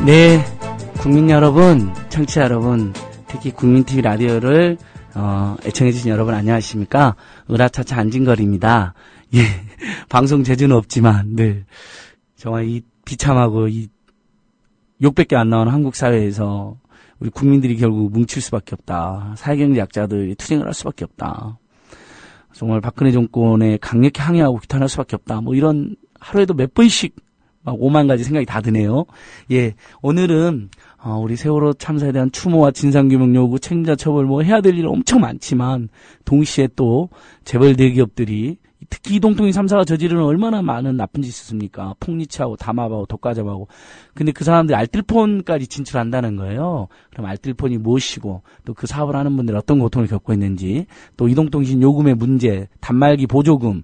네, 국민 여러분, 청취자 여러분, 특히 국민TV 라디오를 애청해주신 여러분 안녕하십니까? 으라차차 안진걸입니다. 예, 방송 재주는 없지만 늘 정말 이 비참하고 이 욕밖에 안 나오는 한국 사회에서 우리 국민들이 결국 뭉칠 수밖에 없다. 사회경제 약자들이 투쟁을 할 수밖에 없다. 정말 박근혜 정권에 강력히 항의하고 규탄할 수밖에 없다. 뭐 이런 하루에도 몇 번씩 막 5만 가지 생각이 다 드네요. 예, 오늘은 우리 세월호 참사에 대한 추모와 진상규명 요구, 책임자 처벌 뭐 해야 될 일 엄청 많지만 동시에 또 재벌 대기업들이 특히 이동통신 3사가 저지르는 얼마나 많은 나쁜 짓이 있습니까? 폭리치하고 담합하고 독과점하고. 근데 그 사람들이 알뜰폰까지 진출한다는 거예요. 그럼 알뜰폰이 무엇이고 또 그 사업을 하는 분들이 어떤 고통을 겪고 있는지, 또 이동통신 요금의 문제, 단말기 보조금,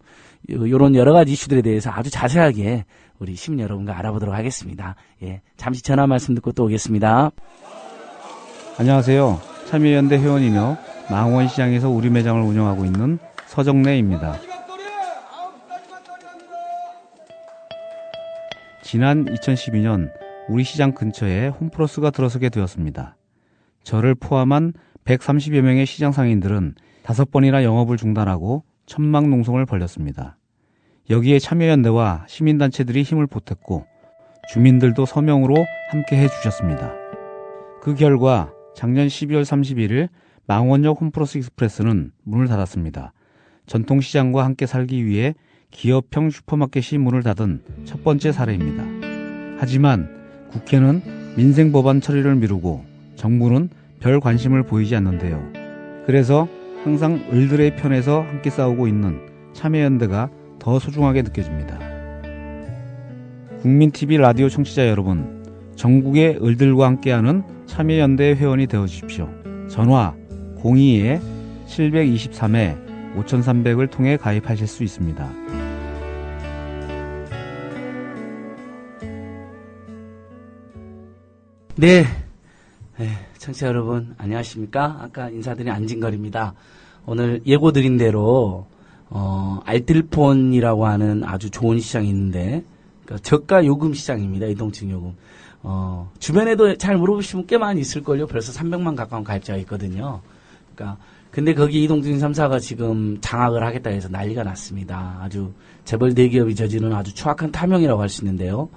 이런 여러 가지 이슈들에 대해서 아주 자세하게 우리 시민 여러분과 알아보도록 하겠습니다. 예, 잠시 전화 말씀 듣고 또 오겠습니다. 안녕하세요. 참여연대 회원이며 망원시장에서 우리 매장을 운영하고 있는 서정래입니다. 지난 2012년 우리 시장 근처에 홈플러스가 들어서게 되었습니다. 저를 포함한 130여 명의 시장 상인들은 5번이나 영업을 중단하고 천막농성을 벌였습니다. 여기에 참여연대와 시민단체들이 힘을 보탰고 주민들도 서명으로 함께 해주셨습니다. 그 결과 작년 12월 31일 망원역 홈플러스 익스프레스는 문을 닫았습니다. 전통시장과 함께 살기 위해 기업형 슈퍼마켓이 문을 닫은 첫 번째 사례입니다. 하지만 국회는 민생법안 처리를 미루고 정부는 별 관심을 보이지 않는데요. 그래서 항상 을들의 편에서 함께 싸우고 있는 참여연대가 더 소중하게 느껴집니다. 국민TV 라디오 청취자 여러분, 전국의 을들과 함께하는 참여연대 회원이 되어주십시오. 전화 02-723-5300을 통해 가입하실 수 있습니다. 네, 청취자 여러분 안녕하십니까? 아까 인사드린 안진걸입니다. 오늘 예고드린 대로 알뜰폰이라고 하는 아주 좋은 시장이 있는데, 그러니까 저가 요금 시장입니다. 이동통 요금. 주변에도 잘 물어보시면 꽤 많이 있을걸요. 벌써 300만 가까운 가입자가 있거든요. 그러니까, 근데 거기 이동통 3사가 지금 장악을 하겠다 해서 난리가 났습니다. 아주 재벌 대기업이 저지르는 아주 추악한 탐욕이라고 할 수 있는데요.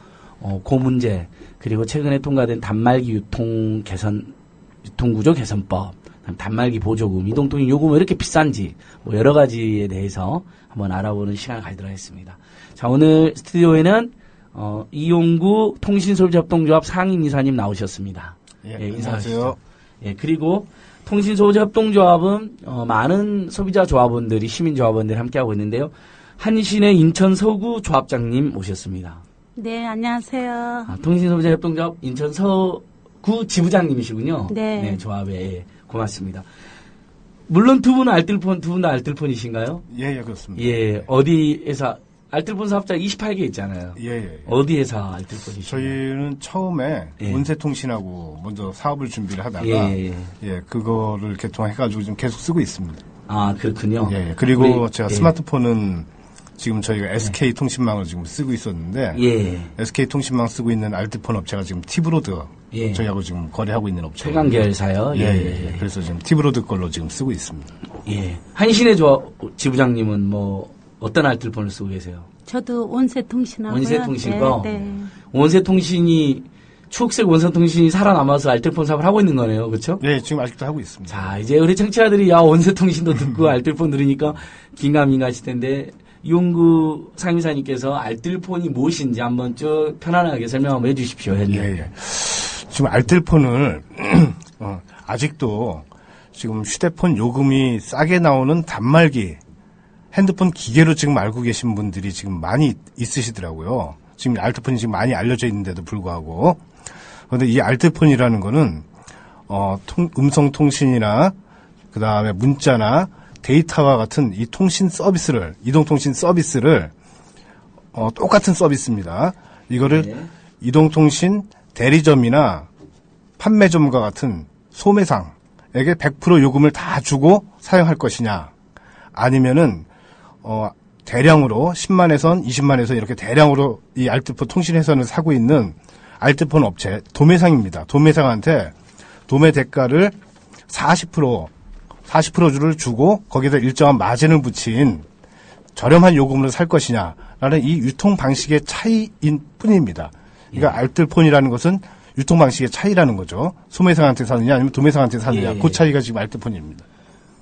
그 문제, 그리고 최근에 통과된 단말기 유통구조 개선법, 단말기 보조금, 이동통신 요금이 왜 이렇게 비싼지, 뭐 여러 가지에 대해서 한번 알아보는 시간을 가지도록 하겠습니다. 자, 오늘 스튜디오에는 이용구 통신소비자협동조합 상임이사님 나오셨습니다. 예, 인사하세요. 예, 그리고 통신소비자협동조합은 많은 소비자 조합원들이, 시민 조합원들이 함께하고 있는데요. 한신의 인천 서구 조합장님 모셨습니다. 네, 안녕하세요. 통신소비자협동조합 인천 서구 지부장님이시군요. 네. 조합에. 예, 고맙습니다. 물론 두 분 다 알뜰폰이신가요? 예, 그렇습니다. 예, 어디에서, 알뜰폰 사업자 28개 있잖아요. 예. 어디에서 알뜰폰이신가요? 저희는 처음에 온세통신하고 먼저 사업을 준비를 하다가, 그거를 개통해가지고 지금 계속 쓰고 있습니다. 아, 그렇군요. 예, 그리고 제가 스마트폰은 지금 저희가 SK통신망을 지금 쓰고 있었는데, SK통신망 쓰고 있는 알뜰폰 업체가 지금 티브로드, 저희하고 지금 거래하고 있는 업체. 최강 계열사요? 예. 그래서 지금 티브로드 걸로 지금 쓰고 있습니다. 예. 한신의 지부장님은 뭐, 어떤 알뜰폰을 쓰고 계세요? 저도 온세통신하고요. 온세통신 거? 네. 온세통신이, 추억색 원세통신이 살아남아서 알뜰폰 사업을 하고 있는 거네요. 그렇죠? 네, 지금 아직도 하고 있습니다. 자, 이제 우리 청취자들이 온세통신도 듣고 알뜰폰 들으니까 긴가민가하실 텐데, 이용구 상임사님께서 알뜰폰이 무엇인지 한번 쭉 편안하게 설명 한번 해주십시오. 예. 지금 알뜰폰을 아직도 지금 휴대폰 요금이 싸게 나오는 단말기, 핸드폰 기계로 지금 알고 계신 분들이 지금 많이 있으시더라고요. 지금 알뜰폰이 지금 많이 알려져 있는데도 불구하고. 그런데 이 알뜰폰이라는 거는 음성 통신이나 그 다음에 문자나 데이터와 같은 이 통신 서비스를, 이동통신 서비스를 똑같은 서비스입니다. 이거를 이동통신 대리점이나 판매점과 같은 소매상에게 100% 요금을 다 주고 사용할 것이냐, 아니면은 대량으로 10만에선 20만에서 이렇게 대량으로 이 알뜰폰 통신 회선을 사고 있는 알뜰폰 업체 도매상입니다. 도매상한테 도매 대가를 40%를 주고 거기에다 일정한 마진을 붙인 저렴한 요금으로 살 것이냐라는 이 유통 방식의 차이인 뿐입니다. 그러니까 알뜰폰이라는 것은 유통 방식의 차이라는 거죠. 소매상한테 사느냐 아니면 도매상한테 사느냐. 그 차이가 지금 알뜰폰입니다.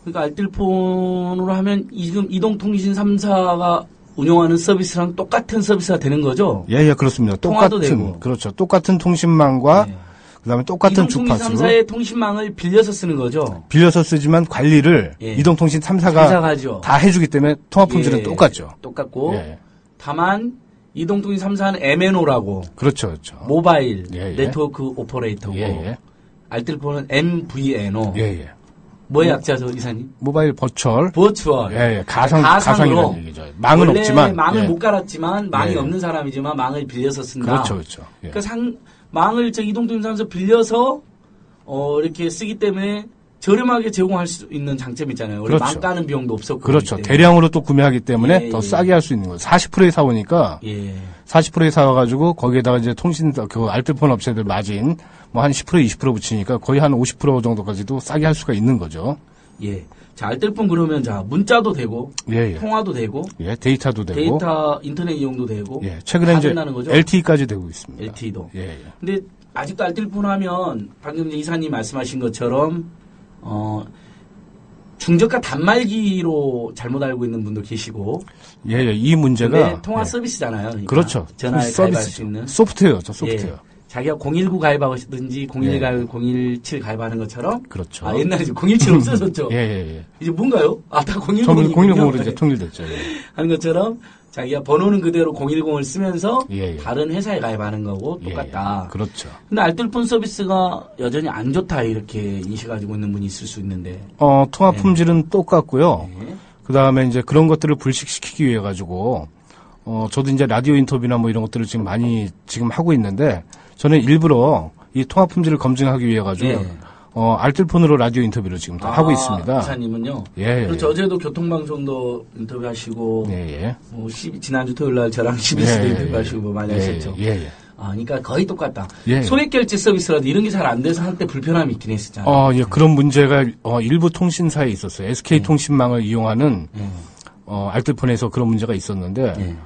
그러니까 알뜰폰으로 하면 지금 이동통신 3사가 운영하는 서비스랑 똑같은 서비스가 되는 거죠? 예, 그렇습니다. 통화도 되고. 그렇죠. 똑같은 통신망과 그다음에 똑같은 주파수로. 이동통신 3사의 통신망을 빌려서 쓰는 거죠? 빌려서 쓰지만 관리를 이동통신 3사가 다 해주기 때문에 통화 품질은 똑같죠. 똑같고 다만 이동통신 3사는 MNO라고. 그렇죠. 모바일 네트워크 오퍼레이터고 알뜰폰은 MVNO. 뭐의 약자죠, 이사님? 모바일 버추얼. 가상으로. 얘기죠. 망은 원래 없지만. 망을 못 갈았지만, 망이 없는 사람이지만, 망을 빌려서 쓴다. 그렇죠. 그러니까 망을 이동통신 3사 빌려서, 이렇게 쓰기 때문에 저렴하게 제공할 수 있는 장점이 있잖아요. 원래 망 까는 비용도 없었고. 그렇죠. 대량으로 또 구매하기 때문에 더 싸게 할 수 있는 거예요. 40%에 사오니까. 40%에 사와가지고 거기에다가 이제 알뜰폰 업체들 마진 뭐 한 10% 20% 붙이니까 거의 한 50% 정도까지도 싸게 할 수가 있는 거죠. 자, 알뜰폰 그러면 문자도 되고, 통화도 되고, 데이터도 되고, 데이터 인터넷 이용도 되고, 최근에 이제 거죠? LTE까지 되고 있습니다. LTE도. 근데 아직도 알뜰폰 하면 방금 이사님 말씀하신 것처럼 중저가 단말기로 잘못 알고 있는 분도 계시고. 이 문제가. 통화 서비스잖아요. 그러니까 그렇죠. 전화에 가입할 수 있는. 소프트웨어죠, 소프트웨어. 자기가 019 가입하든지 017 가입하는 것처럼. 그렇죠. 옛날에 017 없어졌죠. 이제 뭔가요? 다 010. 010으로 이제 통일됐죠. 하는 것처럼 자기가 번호는 그대로 010을 쓰면서 다른 회사에 가입하는 거고 똑같다. 그렇죠. 근데 알뜰폰 서비스가 여전히 안 좋다 이렇게 인식가지고 있는 분이 있을 수 있는데. 통화 품질은 똑같고요. 그 다음에 이제 그런 것들을 불식시키기 위해 가지고 저도 이제 라디오 인터뷰나 뭐 이런 것들을 지금 많이 지금 하고 있는데 저는 일부러 이 통화 품질을 검증하기 위해 가지고 알뜰폰으로 라디오 인터뷰를 지금 다 하고 있습니다. 이사님은요? 그렇죠. 어제도 교통방송도 인터뷰하시고, 지난주 토요일 날 저랑 CBS도 인터뷰하시고 뭐 많이 하셨죠. 그러니까 거의 똑같다. 소액결제 서비스라도 이런 게 잘 안 돼서 한때 불편함이 있긴 했었잖아요. 그런 문제가 일부 통신사에 있었어요. SK통신망을 이용하는 알뜰폰에서 그런 문제가 있었는데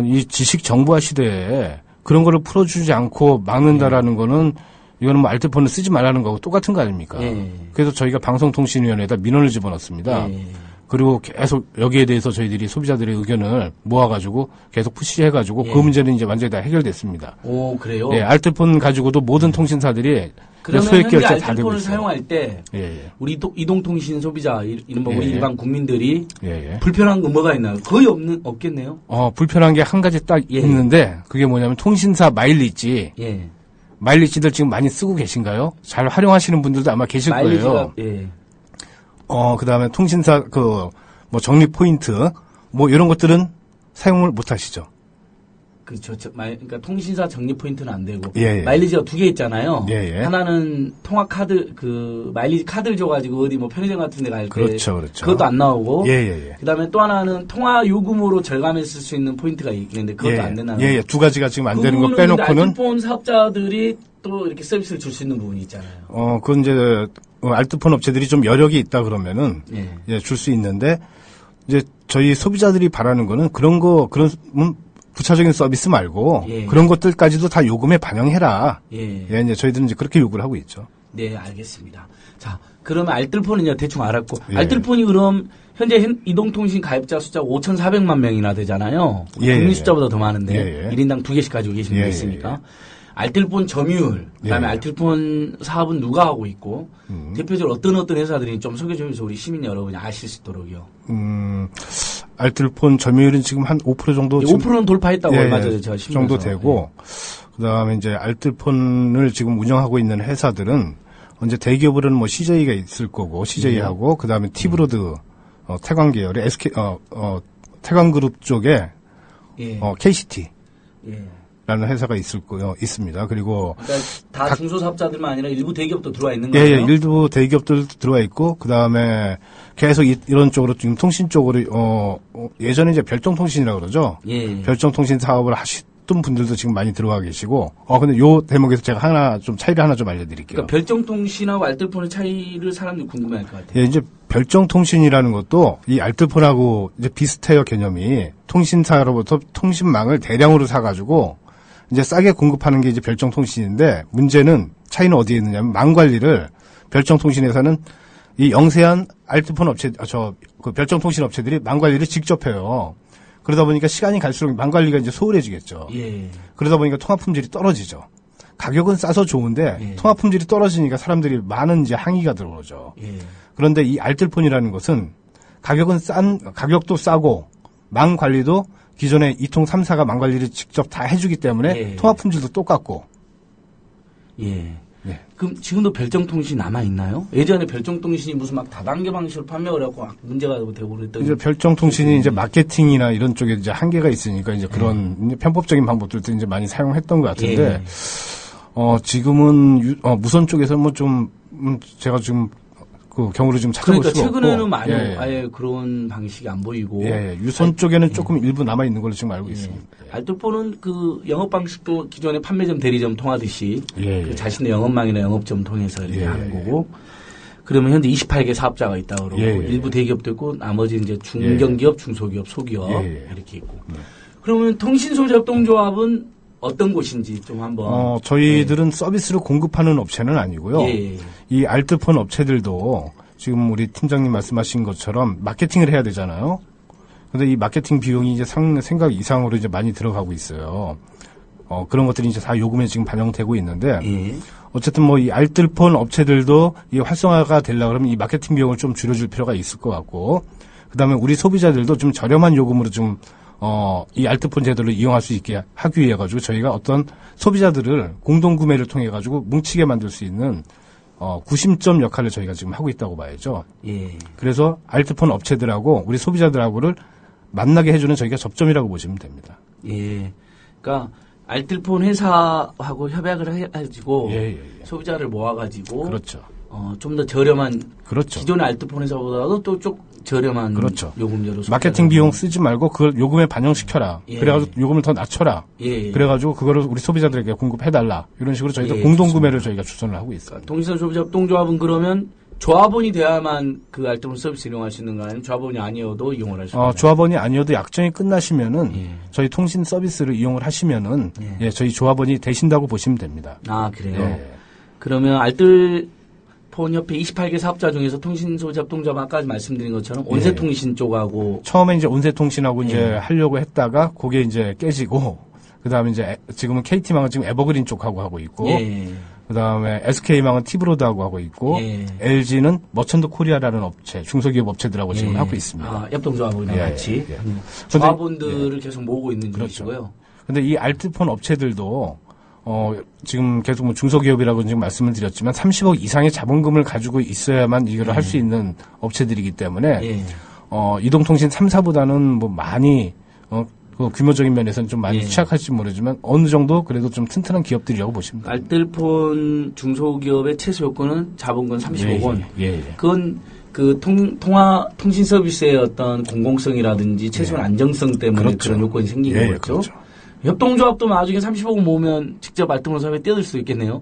이 지식 정보화 시대에 그런 거를 풀어주지 않고 막는다라는 거는 이거는 뭐 알뜰폰을 쓰지 말라는 거하고 똑같은 거 아닙니까? 그래서 저희가 방송통신위원회에다 민원을 집어넣습니다. 그리고 계속 여기에 대해서 저희들이 소비자들의 의견을 모아가지고 계속 푸시해가지고 그 문제는 이제 완전히 다 해결됐습니다. 오, 그래요? 알뜰폰 가지고도 모든 통신사들이 그러면 소액 현재 결제 다 되고 알뜰폰을 있어요. 사용할 때 우리 이동통신 소비자 이른바 우리 일반 국민들이 불편한 거 뭐가 있나요? 거의 없겠네요. 불편한 게 한 가지 딱 있는데 그게 뭐냐면 통신사 마일리지. 마일리지들 지금 많이 쓰고 계신가요? 잘 활용하시는 분들도 아마 계실 거예요. 그 다음에 통신사, 뭐 적립 포인트, 뭐 이런 것들은 사용을 못 하시죠. 그렇죠. 그러니까 통신사 적립 포인트는 안 되고. 마일리지가 두 개 있잖아요. 하나는 통화 카드, 마일리지 카드를 줘가지고 어디 뭐 편의점 같은 데 갈 때. 그렇죠. 그것도 안 나오고. 그 다음에 또 하나는 통화 요금으로 절감해 쓸 수 있는 포인트가 있는데 그것도 안 된다는. 두 가지가 지금 안 되는 거 빼놓고는. 알뜰폰 사업자들이 또 이렇게 서비스를 줄 수 있는 부분이 있잖아요. 그건 이제, 알뜰폰 업체들이 좀 여력이 있다 그러면은. 줄 수 있는데, 이제 저희 소비자들이 바라는 거는 그런 부차적인 서비스 말고 그런 것들까지도 다 요금에 반영해라. 이제 저희들은 이제 그렇게 요구를 하고 있죠. 네, 알겠습니다. 자, 그러면 알뜰폰은요 대충 알았고 알뜰폰이 그럼 현재 이동통신 가입자 숫자가 5,400만 명이나 되잖아요. 국민 숫자보다 더 많은데 1인당 2개씩 가지고 계시는 분 있으니까. 알뜰폰 점유율, 그다음에 알뜰폰 사업은 누가 하고 있고 대표적으로 어떤 회사들이 좀 소개 좀 해서 우리 시민 여러분이 아실 수 있도록요. 알뜰폰 점유율은 지금 한 5% 정도. 5%는 돌파했다고 얼마 전에 제가 정도 되고 그다음에 이제 알뜰폰을 지금 운영하고 있는 회사들은 이제 대기업으로는 뭐 CJ가 있을 거고 CJ하고 그다음에 티브로드 태광 계열의 SK 태광그룹 쪽에 KCT. 라는 회사가 있습니다. 그리고. 그러니까 다 중소사업자들만 아니라 일부 대기업도 들어와 있는 거예요? 일부 대기업들도 들어와 있고, 그 다음에 계속 이런 쪽으로 지금 통신 쪽으로, 예전에 이제 별정통신이라고 그러죠? 별정통신 사업을 어떤 분들도 지금 많이 들어가 계시고, 근데 요 대목에서 제가 차이를 하나 좀 알려드릴게요. 그러니까 별정통신하고 알뜰폰의 차이를 사람들이 궁금해할 것 같아요. 예, 이제 별정통신이라는 것도 이 알뜰폰하고 이제 비슷해요, 개념이. 통신사로부터 통신망을 대량으로 사가지고 이제 싸게 공급하는 게 이제 별정통신인데, 문제는 차이는 어디에 있느냐면 망 관리를 별정통신에서는 이 영세한 알뜰폰 업체, 그 별정통신 업체들이 망 관리를 직접 해요. 그러다 보니까 시간이 갈수록 망 관리가 이제 소홀해지겠죠. 예. 그러다 보니까 통화 품질이 떨어지죠. 가격은 싸서 좋은데 예. 통화 품질이 떨어지니까 사람들이 많은 이제 항의가 들어오죠. 예. 그런데 이 알뜰폰이라는 것은 가격도 싸고 망 관리도 기존의 이통 3사가 망 관리를 직접 다 해주기 때문에 예. 통화 품질도 똑같고. 예. 예. 그럼 지금도 별정통신이 남아있나요? 예전에 별정통신이 무슨 막 다단계 방식으로 판매를 하고 막 문제가 되고 그랬더니. 이제 별정통신이 이제 마케팅이나 이런 쪽에 이제 한계가 있으니까 이제 그런 이제 편법적인 방법들도 이제 많이 사용했던 것 같은데, 예. 지금은, 무선 쪽에서 뭐 좀, 제가 지금 그 경우를 좀 찾아볼 그러니까 수가 없고. 최근에는 많이 예. 아예 그런 방식이 안 보이고. 예, 유선 쪽에는 조금 일부 남아있는 걸로 지금 알고 예. 있습니다. 알뜰폰은 그 영업 방식도 기존의 판매점, 대리점 통하듯이 예, 그 예. 자신의 영업망이나 영업점 통해서 이렇게 예, 하는 예. 거고. 그러면 현재 28개 사업자가 있다고 그러고 예, 예. 일부 대기업도 있고 나머지 이제 중견기업, 중소기업, 소기업 예, 예. 이렇게 있고. 그러면 통신소비협동조합은 어떤 곳인지 좀 한번. 저희들은 서비스를 공급하는 업체는 아니고요. 예. 이 알뜰폰 업체들도 지금 우리 팀장님 말씀하신 것처럼 마케팅을 해야 되잖아요. 근데 이 마케팅 비용이 이제 생각 이상으로 이제 많이 들어가고 있어요. 그런 것들이 이제 다 요금에 지금 반영되고 있는데, 예. 어쨌든 뭐 이 알뜰폰 업체들도 이 활성화가 되려고 그러면 이 마케팅 비용을 좀 줄여줄 필요가 있을 것 같고, 그 다음에 우리 소비자들도 좀 저렴한 요금으로 좀, 이 알뜰폰 제도를 이용할 수 있게 하기 위해 가지고 저희가 어떤 소비자들을 공동구매를 통해 가지고 뭉치게 만들 수 있는 구심점 역할을 저희가 지금 하고 있다고 봐야죠. 예. 그래서 알뜰폰 업체들하고 우리 소비자들하고를 만나게 해주는 저희가 접점이라고 보시면 됩니다. 예. 그러니까 알뜰폰 회사하고 협약을 해가지고 예. 소비자를 모아가지고 그렇죠. 좀 더 저렴한 그렇죠. 기존의 알뜰폰 회사보다도 또 좀 저렴한 그렇죠. 요금제로 마케팅 비용 쓰지 말고 그걸 요금에 반영시켜라. 예. 그래가지고 요금을 더 낮춰라. 예. 그래가지고 그거를 우리 소비자들에게 공급해달라. 이런 식으로 저희도 예, 공동구매를 저희가 추천을 하고 있어요. 통신소비자협동조합은 그러면 조합원이 돼야만 그 알뜰폰 서비스를 이용할 수 있는 거 아니면 조합원이 아니어도 이용을 할 수 있나요? 조합원이 아니어도 약정이 끝나시면은 예. 저희 통신 서비스를 이용을 하시면은 저희 조합원이 되신다고 보시면 됩니다. 아, 그래요? 예. 그러면 알뜰폰 협회 28개 사업자 중에서 통신소비자협동조합 아까 말씀드린 것처럼 온세통신 쪽하고 처음에 이제 온세통신하고 이제 예. 하려고 했다가 그게 이제 깨지고 그다음에 이제 지금은 KT망은 지금 에버그린 쪽하고 하고 있고 예. 그다음에 SK망은 티브로드하고 하고 있고 예. LG는 머천드 코리아라는 업체 중소기업 업체들하고 지금 예. 하고 있습니다. 아, 협동조합이랑 예, 같이 예. 조합원들을 계속 모으고 있는 그렇죠. 중이시고요. 근데 이 알뜰폰 업체들도 지금 계속 뭐 중소기업이라고 지금 말씀을 드렸지만 30억 이상의 자본금을 가지고 있어야만 이거를 할 수 있는 업체들이기 때문에 예. 이동통신 3사보다는 뭐 많이 그 규모적인 면에서는 좀 많이 예. 취약할지 모르지만 어느 정도 그래도 좀 튼튼한 기업들이라고 보시면 됩니다. 알뜰폰 중소기업의 최소 요건은 자본금 30억 원. 예. 그건 그 통신 서비스의 어떤 공공성이라든지 최소한 안정성 때문에 그렇죠. 그런 요건이 생긴 거겠죠. 그렇죠. 협동조합도 나중에 30억 원 모으면 직접 알뜰폰 사업에 뛰어들 수도 있겠네요.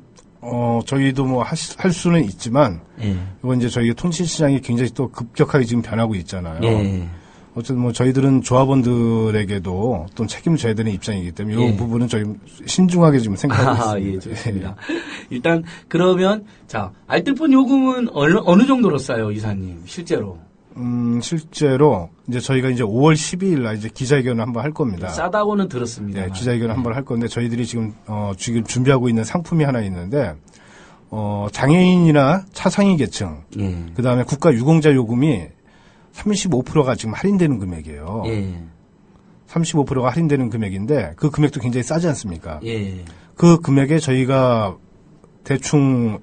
저희도 뭐 할 수는 있지만 예. 이건 이제 저희 통신 시장이 굉장히 또 급격하게 지금 변하고 있잖아요. 예. 어쨌든 뭐 저희들은 조합원들에게도 또 책임을 져야 되는 입장이기 때문에 예. 이 부분은 저희 신중하게 좀 생각하고 아, 있습니다. 예, 좋습니다. 일단 그러면 자 알뜰폰 요금은 어느 정도로 싸요, 이사님? 실제로? 실제로 이제 저희가 이제 5월 12일 날 이제 기자회견을 한번 할 겁니다. 싸다고는 들었습니다. 네, 기자회견을 한번 할 건데 저희들이 지금 준비하고 있는 상품이 하나 있는데 장애인이나 차상위 계층 예. 그다음에 국가 유공자 요금이 35%가 지금 할인되는 금액이에요. 예. 35%가 할인되는 금액인데 그 금액도 굉장히 싸지 않습니까? 예. 그 금액에 저희가 대충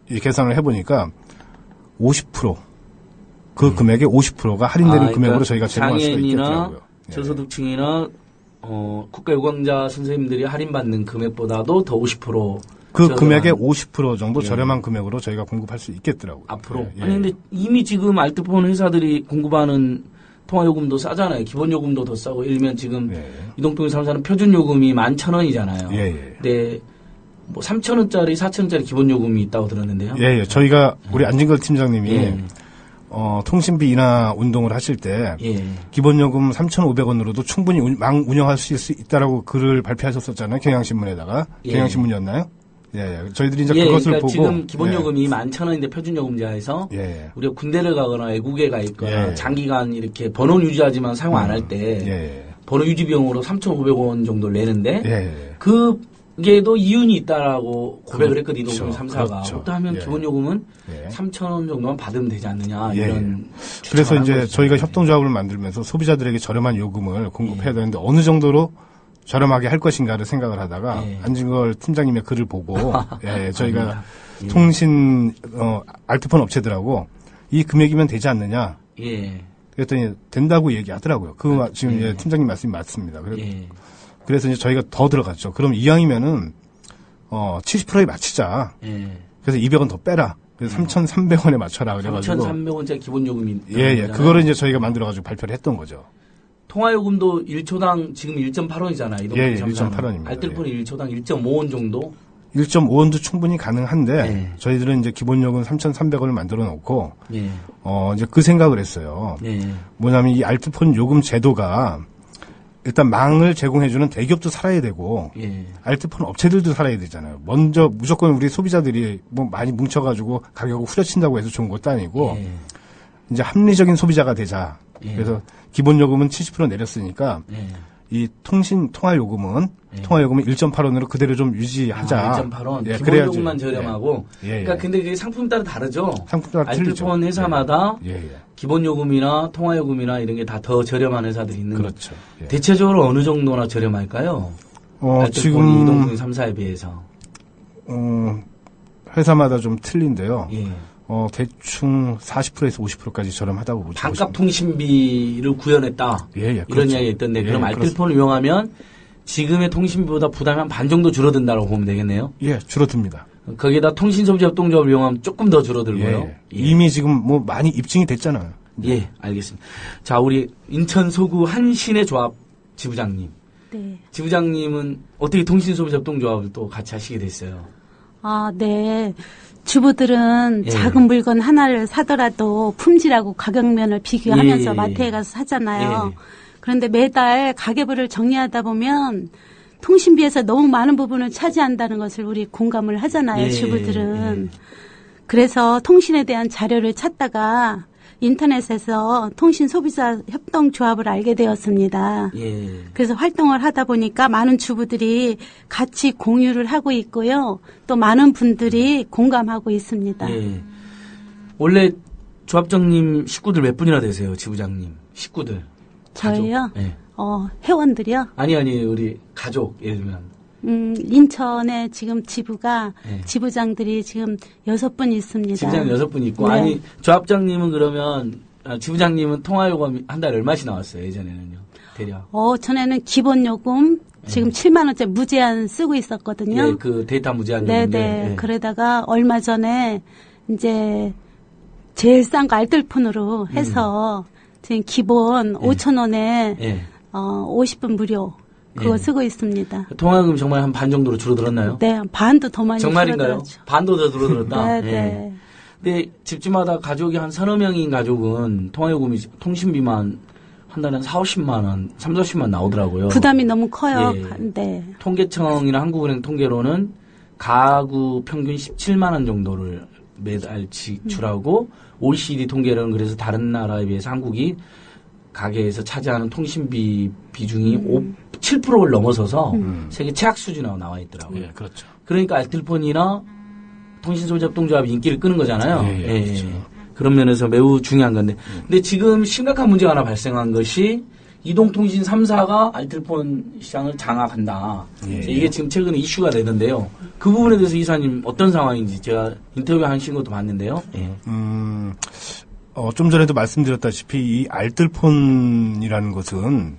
계산을 해보니까 50%. 그 금액의 50%가 할인되는 금액으로 그러니까 저희가 제공할 수가 장애인이나 있겠더라고요. 저소득층이나 국가유공자 선생님들이 할인받는 금액보다도 더 50% 그 저렴한- 금액의 50% 정도 예. 저렴한 금액으로 저희가 공급할 수 있겠더라고요. 앞으로. 예. 아니 근데 이미 지금 알뜰폰 회사들이 공급하는 통화요금도 싸잖아요. 기본요금도 더 싸고, 예를 들면 지금 이동통신 3사는 표준요금이 11,000원이잖아요. 근데 뭐 3,000원짜리, 4,000원짜리 기본요금이 있다고 들었는데요. 저희가 우리 안진걸 팀장님이 통신비 인하 운동을 하실 때 기본요금 3,500원으로도 충분히 망 운영할 수 있다라고 글을 발표하셨었잖아요. 경향신문에다가. 경향신문이었나요? 저희들이 이제 그것을 그러니까 보고 지금 기본요금이 11,000원인데 표준요금제에서 우리가 군대를 가거나 외국에 가 있거나 장기간 이렇게 번호 유지하지만 사용 안 할 때 번호 유지 비용으로 3,500원 정도를 내는데 그게도 이윤이 있다라고 고백을 했거든요. 이동통신 3사가. 그렇다면 기본요금은 3,000원 정도만 받으면 되지 않느냐 이런. 그래서 이제 저희가 협동조합을 만들면서 소비자들에게 저렴한 요금을 공급해야 되는데 어느 정도로 저렴하게 할 것인가를 생각을 하다가 안진걸 팀장님의 글을 보고 저희가 통신 알트폰 업체들하고 이 금액이면 되지 않느냐. 그랬더니 된다고 얘기하더라고요. 지금 팀장님 말씀이 맞습니다. 그래서 이제 저희가 더 들어갔죠. 그럼 이왕이면은 70%에 맞추자. 그래서 200원 더 빼라. 그래서 3,300원에 맞춰라 그래가지고 3,300원짜리 기본요금이 그거를 이제 저희가 만들어가지고 발표를 했던 거죠. 통화요금도 1초당 지금 1.8원이잖아요. 1.8원입니다. 알뜰폰이 1초당 1.5원 정도? 1.5원도 충분히 가능한데 저희들은 이제 기본요금 3,300원을 만들어 놓고 이제 그 생각을 했어요. 뭐냐면 이 알뜰폰 요금 제도가 일단 망을 제공해주는 대기업도 살아야 되고 알뜰폰 업체들도 살아야 되잖아요. 먼저 무조건 우리 소비자들이 뭐 많이 뭉쳐가지고 가격을 후려친다고 해서 좋은 것도 아니고 이제 합리적인 소비자가 되자. 그래서 기본요금은 70% 내렸으니까 이 통화요금은 1.8원으로 그대로 좀 유지하자. 1.8원. 기본요금만 저렴하고. 그러니까 근데 그게 상품 따라 다르죠. 상품 따라 틀리죠. 알뜰폰 회사마다 기본요금이나 통화요금이나 이런 게 다 더 저렴한 회사들이 있는. 그렇죠. 대체적으로 어느 정도나 저렴할까요? 지금 이동통신 3사에 비해서. 회사마다 좀 틀린데요. 대충 40%에서 50%까지 저렴하다고 보죠. 반값 통신비를 구현했다. 이런 그렇죠. 이야기가 있던데 그럼 알뜰폰을 이용하면 지금의 통신비보다 부담이 한 반 정도 줄어든다고 보면 되겠네요. 줄어듭니다. 거기에다 통신소비자협동조합을 이용하면 조금 더 줄어들고요. 이미 지금 뭐 많이 입증이 됐잖아요. 알겠습니다. 자, 우리 인천 소구 한신의 조합 지부장님. 지부장님은 어떻게 통신소비자협동조합을 또 같이 하시게 됐어요? 네. 주부들은 작은 물건 하나를 사더라도 품질하고 가격면을 비교하면서 마트에 가서 사잖아요. 그런데 매달 가계부를 정리하다 보면 통신비에서 너무 많은 부분을 차지한다는 것을 우리 공감을 하잖아요. 주부들은. 그래서 통신에 대한 자료를 찾다가 인터넷에서 통신소비자협동조합을 알게 되었습니다. 그래서 활동을 하다 보니까 많은 주부들이 같이 공유를 하고 있고요. 또 많은 분들이 공감하고 있습니다. 원래 조합장님 식구들 몇 분이나 되세요? 지부장님 식구들. 저희요? 회원들이요? 아니 우리 가족 예를 들면. 인천에 지금 지부가 지부장들이 지금 6분 있습니다. 지부장 6분 있고 아니 조합장님은 그러면 지부장님은 통화요금 한 달에 얼마씩 나왔어요? 예전에는요. 대략. 전에는 기본요금 지금 7만 원짜리 무제한 쓰고 있었거든요. 그 데이터 무제한 요금인데. 그러다가 얼마 전에 이제 제일 싼 거 알뜰폰으로 해서 지금 기본 5천 원에 50분 무료. 그거 쓰고 있습니다. 통화요금이 정말 한 반 정도로 줄어들었나요? 네, 반도 더 많이 정말인가요? 줄어들었죠. 반도 더 줄어들었다? 네. 근데 집집마다 가족이 한 서너 명인 가족은 통화요금이 통신비만 한 달에 한 40만 원, 30~40만 나오더라고요. 부담이 너무 커요. 통계청이나 한국은행 통계로는 가구 평균 17만 원 정도를 매달 지출하고 OECD 통계로는 그래서 다른 나라에 비해서 한국이 가계에서 차지하는 통신비 비중이 7%를 넘어서서 세계 최악 수준으로 나와 있더라고요. 그렇죠. 그러니까 알뜰폰이나 통신소비자협동조합이 인기를 끄는 거잖아요. 그렇죠. 그런 면에서 매우 중요한 건데. 근데 지금 심각한 문제가 하나 발생한 것이 이동통신 3사가 알뜰폰 시장을 장악한다. 이게 지금 최근에 이슈가 되던데요. 그 부분에 대해서 이사님 어떤 상황인지 제가 인터뷰 하신 것도 봤는데요. 좀 전에도 말씀드렸다시피 이 알뜰폰이라는 것은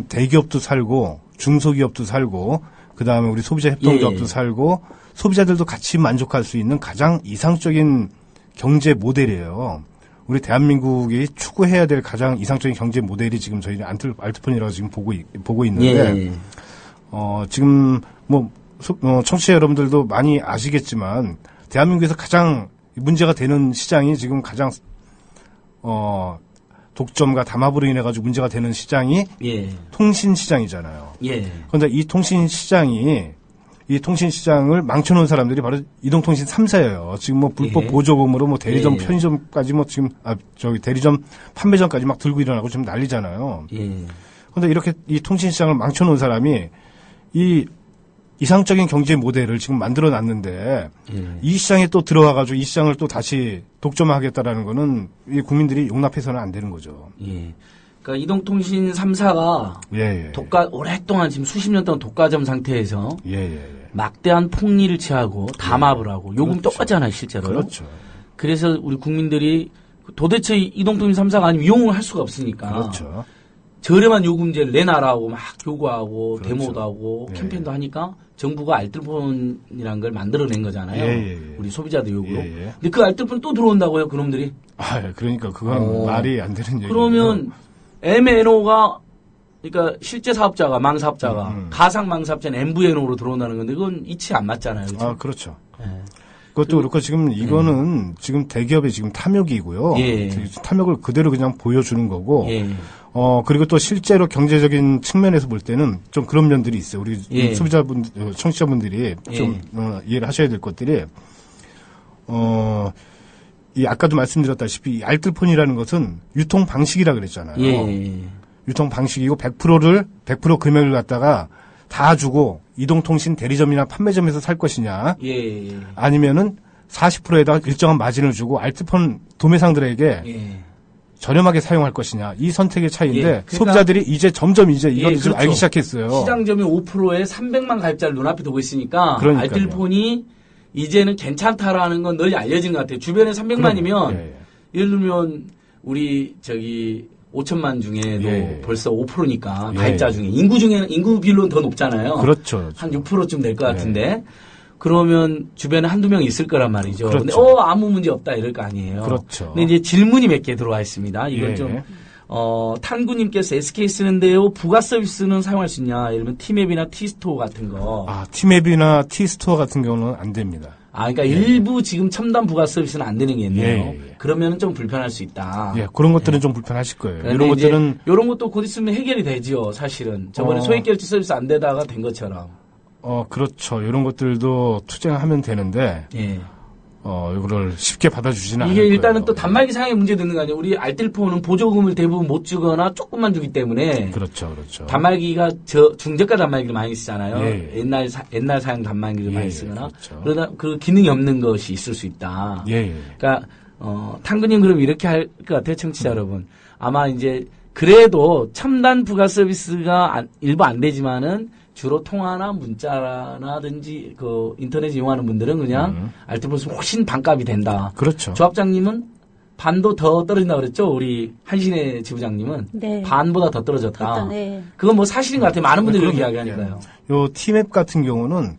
대기업도 살고 중소기업도 살고 그다음에 우리 소비자 협동조합도 살고 소비자들도 같이 만족할 수 있는 가장 이상적인 경제 모델이에요. 우리 대한민국이 추구해야 될 가장 이상적인 경제 모델이 지금 저희는 알뜰폰이라고 지금 보고 있는데, 예. 지금 청취자 여러분들도 많이 아시겠지만 대한민국에서 가장 문제가 되는 시장이 지금 가장 독점과 담합으로 인해 가지고 문제가 되는 시장이 예. 통신 시장이잖아요. 예. 그런데 이 통신 시장을 망쳐놓은 사람들이 바로 이동통신 3사예요. 지금 불법 예. 보조금으로 대리점, 예. 편의점까지 대리점 판매점까지 막 들고 일어나고 지금 난리잖아요. 예. 그런데 이렇게 이 통신 시장을 망쳐놓은 사람이 이 이상적인 경제 모델을 지금 만들어놨는데 이 시장에 또 들어와가지고 이 시장을 또 다시 독점하겠다라는 거는 이 국민들이 용납해서는 안 되는 거죠. 예. 그러니까 이동통신 3사가 예. 오랫동안 지금 수십 년 동안 독과점 상태에서 예. 막대한 폭리를 취하고 담합을 하고 요금 그렇죠. 똑같잖아요, 실제로. 그렇죠. 그래서 우리 국민들이 도대체 이동통신 3사가 아니면 이용을 할 수가 없으니까. 그렇죠. 저렴한 요금제를 내놔라고 막 요구하고 그렇죠. 데모도 하고 예. 캠페인도 하니까 정부가 알뜰폰이라는 걸 만들어낸 거잖아요. 예. 우리 소비자들 요구로. 예. 근데 그 알뜰폰 또 들어온다고요, 그놈들이. 그러니까 그건 말이 안 되는 얘기예요. 그러면 MNO가 그러니까 실제 사업자가 망사업자가 가상 망사업자는 MVNO로 들어온다는 건데 그건 이치 안 맞잖아요. 그렇죠? 그렇죠. 예. 그것도 그렇고 지금 이거는 지금 대기업의 지금 탐욕이고요. 예. 탐욕을 그대로 그냥 보여주는 거고. 예. 그리고 또 실제로 경제적인 측면에서 볼 때는 좀 그런 면들이 있어요. 우리 예. 청취자분들이 좀 이해를 하셔야 될 것들이, 이 아까도 말씀드렸다시피 이 알뜰폰이라는 것은 유통 방식이라 그랬잖아요. 예. 유통 방식이고 100% 금액을 갖다가 다 주고 이동통신 대리점이나 판매점에서 살 것이냐, 예. 아니면은 40%에다가 일정한 마진을 주고 알뜰폰 도매상들에게 예. 저렴하게 사용할 것이냐, 이 선택의 차이인데 그러니까 소비자들이 이제 점점 이걸 예, 지금 그렇죠. 알기 시작했어요. 시장점유 5%에 300만 가입자를 눈앞에 두고 있으니까 그러니까요. 알뜰폰이 이제는 괜찮다라는 건 널리 알려진 것 같아요. 주변에 300만이면 예를 들면 우리 5천만 중에도 벌써 5%니까 가입자 중에 인구 중에는 인구 비율은 더 높잖아요. 그렇죠. 한 6%쯤 될 것 같은데 그러면 주변에 한두 명 있을 거란 말이죠. 그렇죠. 근데 아무 문제 없다 이럴 거 아니에요. 그렇죠. 근데 이제 질문이 몇 개 들어와 있습니다. 이건 좀 탄구님께서 SK 쓰는데요, 부가 서비스는 사용할 수 있냐? 예를 들면 티맵이나 티스토어 같은 거. 티맵이나 티스토어 같은 경우는 안 됩니다. 그러니까 일부 지금 첨단 부가 서비스는 안 되는 게 있네요. 예. 그러면은 좀 불편할 수 있다. 그런 것들은 좀 불편하실 거예요. 이런 것들은 이런 것도 곧 있으면 해결이 되지요, 사실은. 저번에 소액결제 서비스 안 되다가 된 것처럼. 그렇죠. 이런 것들도 투쟁하면 되는데, 이거를 쉽게 받아주지는 않을 이게 거예요. 일단은 또 단말기 상의 문제도 있는 거 아니에요. 우리 알뜰폰은 보조금을 대부분 못 주거나 조금만 주기 때문에. 그렇죠. 단말기가 중저가 단말기를 많이 쓰잖아요. 예. 옛날 사양 단말기를 많이 쓰거나. 그렇죠. 그러다 그 기능이 없는 것이 있을 수 있다. 예. 그러니까 탕근님 그럼 이렇게 할 것 같아요, 청취자 여러분. 아마 이제 그래도 첨단 부가 서비스가 일부 안 되지만은 주로 통화나 문자라든지 그 인터넷 이용하는 분들은 그냥 알뜰폰은 훨씬 반값이 된다. 그렇죠. 조합장님은 반도 더 떨어진다 그랬죠? 우리 한신의 지부장님은 네. 반보다 더 떨어졌다. 네. 그건 뭐 사실인 것 같아요. 많은 분들이 그렇게 이야기하니까요. 요 티맵 같은 경우는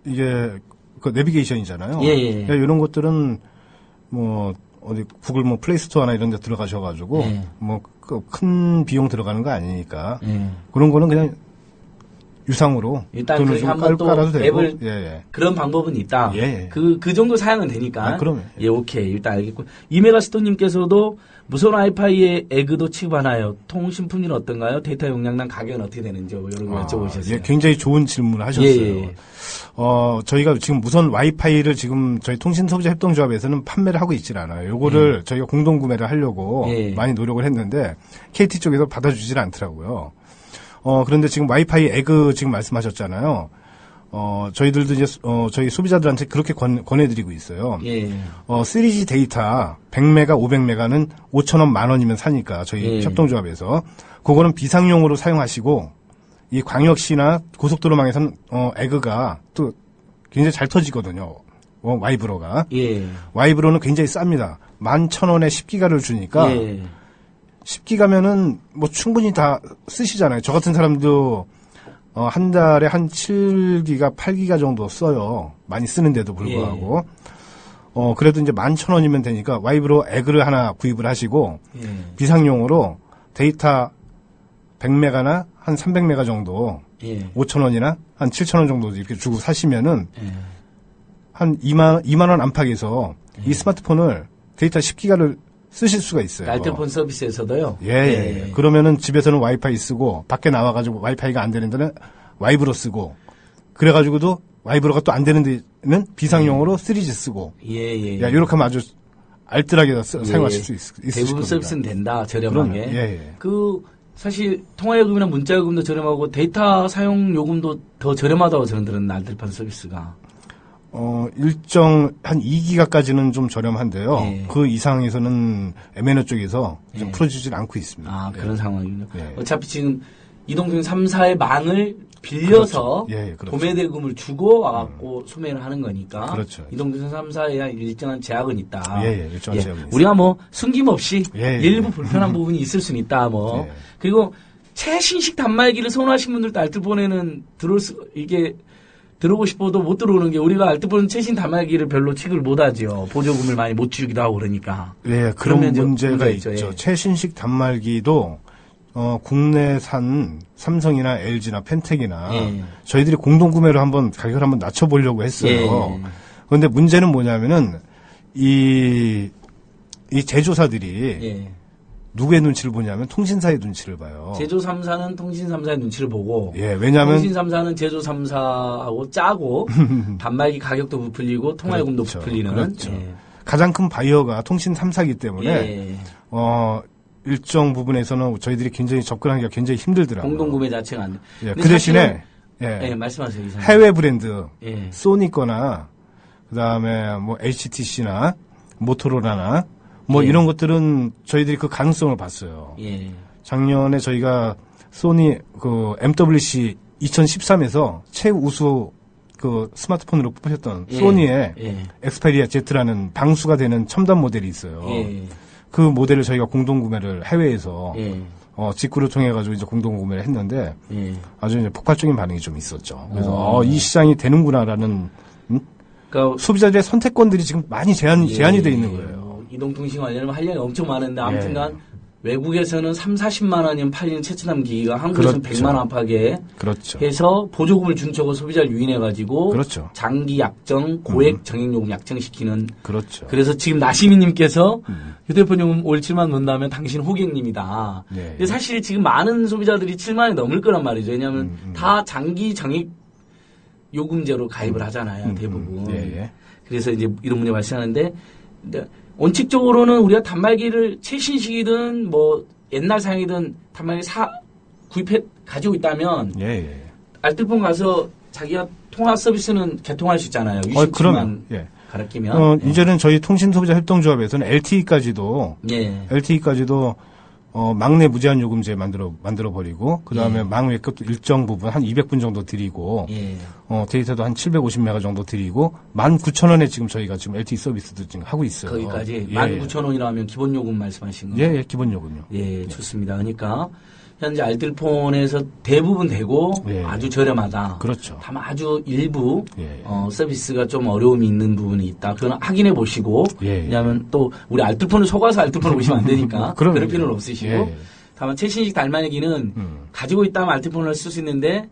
이게 그 내비게이션이잖아요. 예. 그러니까 이런 것들은 어디 구글 플레이스토어나 이런 데 들어가셔가지고 예. 큰 비용 들어가는 거 아니니까 예. 그런 거는 그냥 유상으로 일단 돈을 그렇게 좀 한번 또 깔아도 되고. 앱을 그런 방법은 있다. 예. 그 정도 사양은 되니까. 그러면. 예, 오케이. 일단 알겠고. 이메가스톤님께서도 무선 와이파이에 에그도 취급하나요? 통신 품질은 어떤가요? 데이터 용량당 가격은 어떻게 되는지 이런 거 여쭤보셨어요. 굉장히 좋은 질문을 하셨어요. 예. 저희가 지금 무선 와이파이를 지금 저희 통신소비자협동조합에서는 판매를 하고 있질 않아요. 요거를 저희가 공동 구매를 하려고 많이 노력을 했는데 KT 쪽에서 받아주질 않더라고요. 그런데 지금 와이파이 에그 지금 말씀하셨잖아요. 저희들도 이제 저희 소비자들한테 그렇게 권해드리고 있어요. 3G 데이터 100메가, 500메가는 5,000원, 10,000원이면 사니까 저희 협동조합에서 그거는 비상용으로 사용하시고 이 광역시나 고속도로망에서는 에그가 또 굉장히 잘 터지거든요. 와이브로가. 와이브로는 굉장히 쌉니다. 11,000원에 10기가를 주니까 10기가면은 충분히 다 쓰시잖아요. 저 같은 사람도 한 달에 한 7기가, 8기가 정도 써요. 많이 쓰는데도 불구하고. 그래도 이제 11,000원이면 되니까 와이브로 에그를 하나 구입을 하시고 예. 비상용으로 데이터 100메가나 한 300메가 정도 예. 5,000원이나 한 7,000원 정도 이렇게 주고 사시면은 예. 한 2만 원 안팎에서 이 스마트폰을 데이터 10기가를 쓰실 수가 있어요. 알뜰폰 서비스에서도요? 예. 그러면은 집에서는 와이파이 쓰고 밖에 나와가지고 와이파이가 안 되는 데는 와이브로 쓰고 그래가지고도 와이브로가 또 안 되는 데는 비상용으로 3G 쓰고 예. 야, 이렇게 하면 아주 알뜰하게 사용하실 수 있을 대부분 겁니다. 서비스는 된다, 저렴하게. 예. 사실 통화요금이나 문자요금도 저렴하고 데이터 사용 요금도 더 저렴하다고 저는 들은 알뜰폰 서비스가. 일정 한 2기가까지는 좀 저렴한데요. 예. 그 이상에서는 M&O 쪽에서 좀 예. 풀어주질 않고 있습니다. 아, 그런 상황이군요. 예. 어차피 지금 이동통 3사의 망을 빌려서 그렇죠. 예, 그렇죠. 도매대금을 주고 와갖고 소매를 하는 거니까. 그렇죠. 이동통 3사에 일정한 제약은 있다. 예, 일정한 제약은 있습니다. 우리가 뭐 숨김없이 예. 일부 불편한 부분이 있을 수는 있다. 뭐 예. 그리고 최신식 단말기를 선호하시는 분들도 알뜰폰에는 이게 들어오고 싶어도 못 들어오는 게 우리가 알뜰폰 최신 단말기를 별로 취급을 못하죠. 보조금을 많이 못 주기도 하고 그러니까. 예, 그런 문제가 있죠. 있죠. 예. 최신식 단말기도 국내산 삼성이나 LG나 펜텍이나 예. 저희들이 공동 구매로 한번 가격을 한번 낮춰보려고 했어요. 그런데 문제는 뭐냐면은 이 제조사들이 예. 누구의 눈치를 보냐면 통신사의 눈치를 봐요. 제조 3사는 통신 3사의 눈치를 보고 예, 왜냐하면 통신 3사는 제조 3사하고 짜고 단말기 가격도 부풀리고 통화요금도 그렇죠. 부풀리는 그렇죠. 예. 가장 큰 바이어가 통신 3사이기 때문에 예. 일정 부분에서는 저희들이 굉장히 접근하기가 굉장히 힘들더라고요. 공동구매 자체가 안 돼. 예, 근데 그 대신에 예, 말씀하세요. 이사님. 해외 브랜드 예. 소니 거나 그다음에 뭐 HTC나 모토로라나 뭐 예. 이런 것들은 저희들이 그 가능성을 봤어요. 예. 작년에 저희가 소니 그 MWC 2013에서 최우수 그 스마트폰으로 뽑혔던 예. 소니의 예. 엑스페리아 Z라는 방수가 되는 첨단 모델이 있어요. 예. 그 모델을 저희가 공동 구매를 해외에서 예. 직구를 통해 가지고 이제 공동 구매를 했는데 예. 아주 이제 폭발적인 반응이 좀 있었죠. 그래서 이 시장이 되는구나라는 그러니까 소비자들의 선택권들이 지금 많이 제한이 돼 있는 거예요. 이동통신 관련하면 할 얘기 엄청 많은데 아무튼간 예. 외국에서는 3,40만 원이면 팔리는 최첨단 기기가 한국에서는 그렇죠. 100만 원 안팎에 그렇죠. 해서 보조금을 준 척을 소비자를 유인해가지고 그렇죠. 장기 약정, 고액 정액요금 약정시키는 그렇죠. 그래서 지금 나시미님께서 휴대폰 요금 올 7만 넣는다면 당신 호객님이다. 네. 근데 사실 지금 많은 소비자들이 7만이 넘을 거란 말이죠. 왜냐하면 다 장기 정액 요금제로 가입을 하잖아요. 대부분. 예. 그래서 이제 이런 문제 발생하는데 근데 원칙적으로는 우리가 단말기를 최신식이든 뭐 옛날 사양이든 단말기 구입해 가지고 있다면 예. 알뜰폰 가서 자기가 통화 서비스는 개통할 수 있잖아요. 그러면 유심칩만 예. 갈아 끼면. 이제는 저희 통신소비자협동조합에서는 LTE까지도 막내 무제한 요금제 만들어 버리고 그다음에 망 외 것도 일정 부분 한 200분 정도 드리고 예. 데이터도 한 750메가 정도 드리고 19,000원에 지금 저희가 지금 LTE 서비스도 지금 하고 있어요. 거기까지 예. 19,000원이라 하면 기본 요금 말씀하신 거예요? 예, 기본 요금요. 예, 좋습니다. 그러니까 현재 알뜰폰에서 대부분 되고 예. 아주 저렴하다. 그렇죠. 다만 아주 일부 예. 서비스가 좀 어려움이 있는 부분이 있다. 그건 확인해 보시고 예. 왜냐하면 또 우리 알뜰폰을 속아서 알뜰폰을 보시면 안 되니까 그럼요. 그럴 필요는 없으시고 예. 다만 최신식 달말기는 가지고 있다면 알뜰폰을 쓸 수 있는데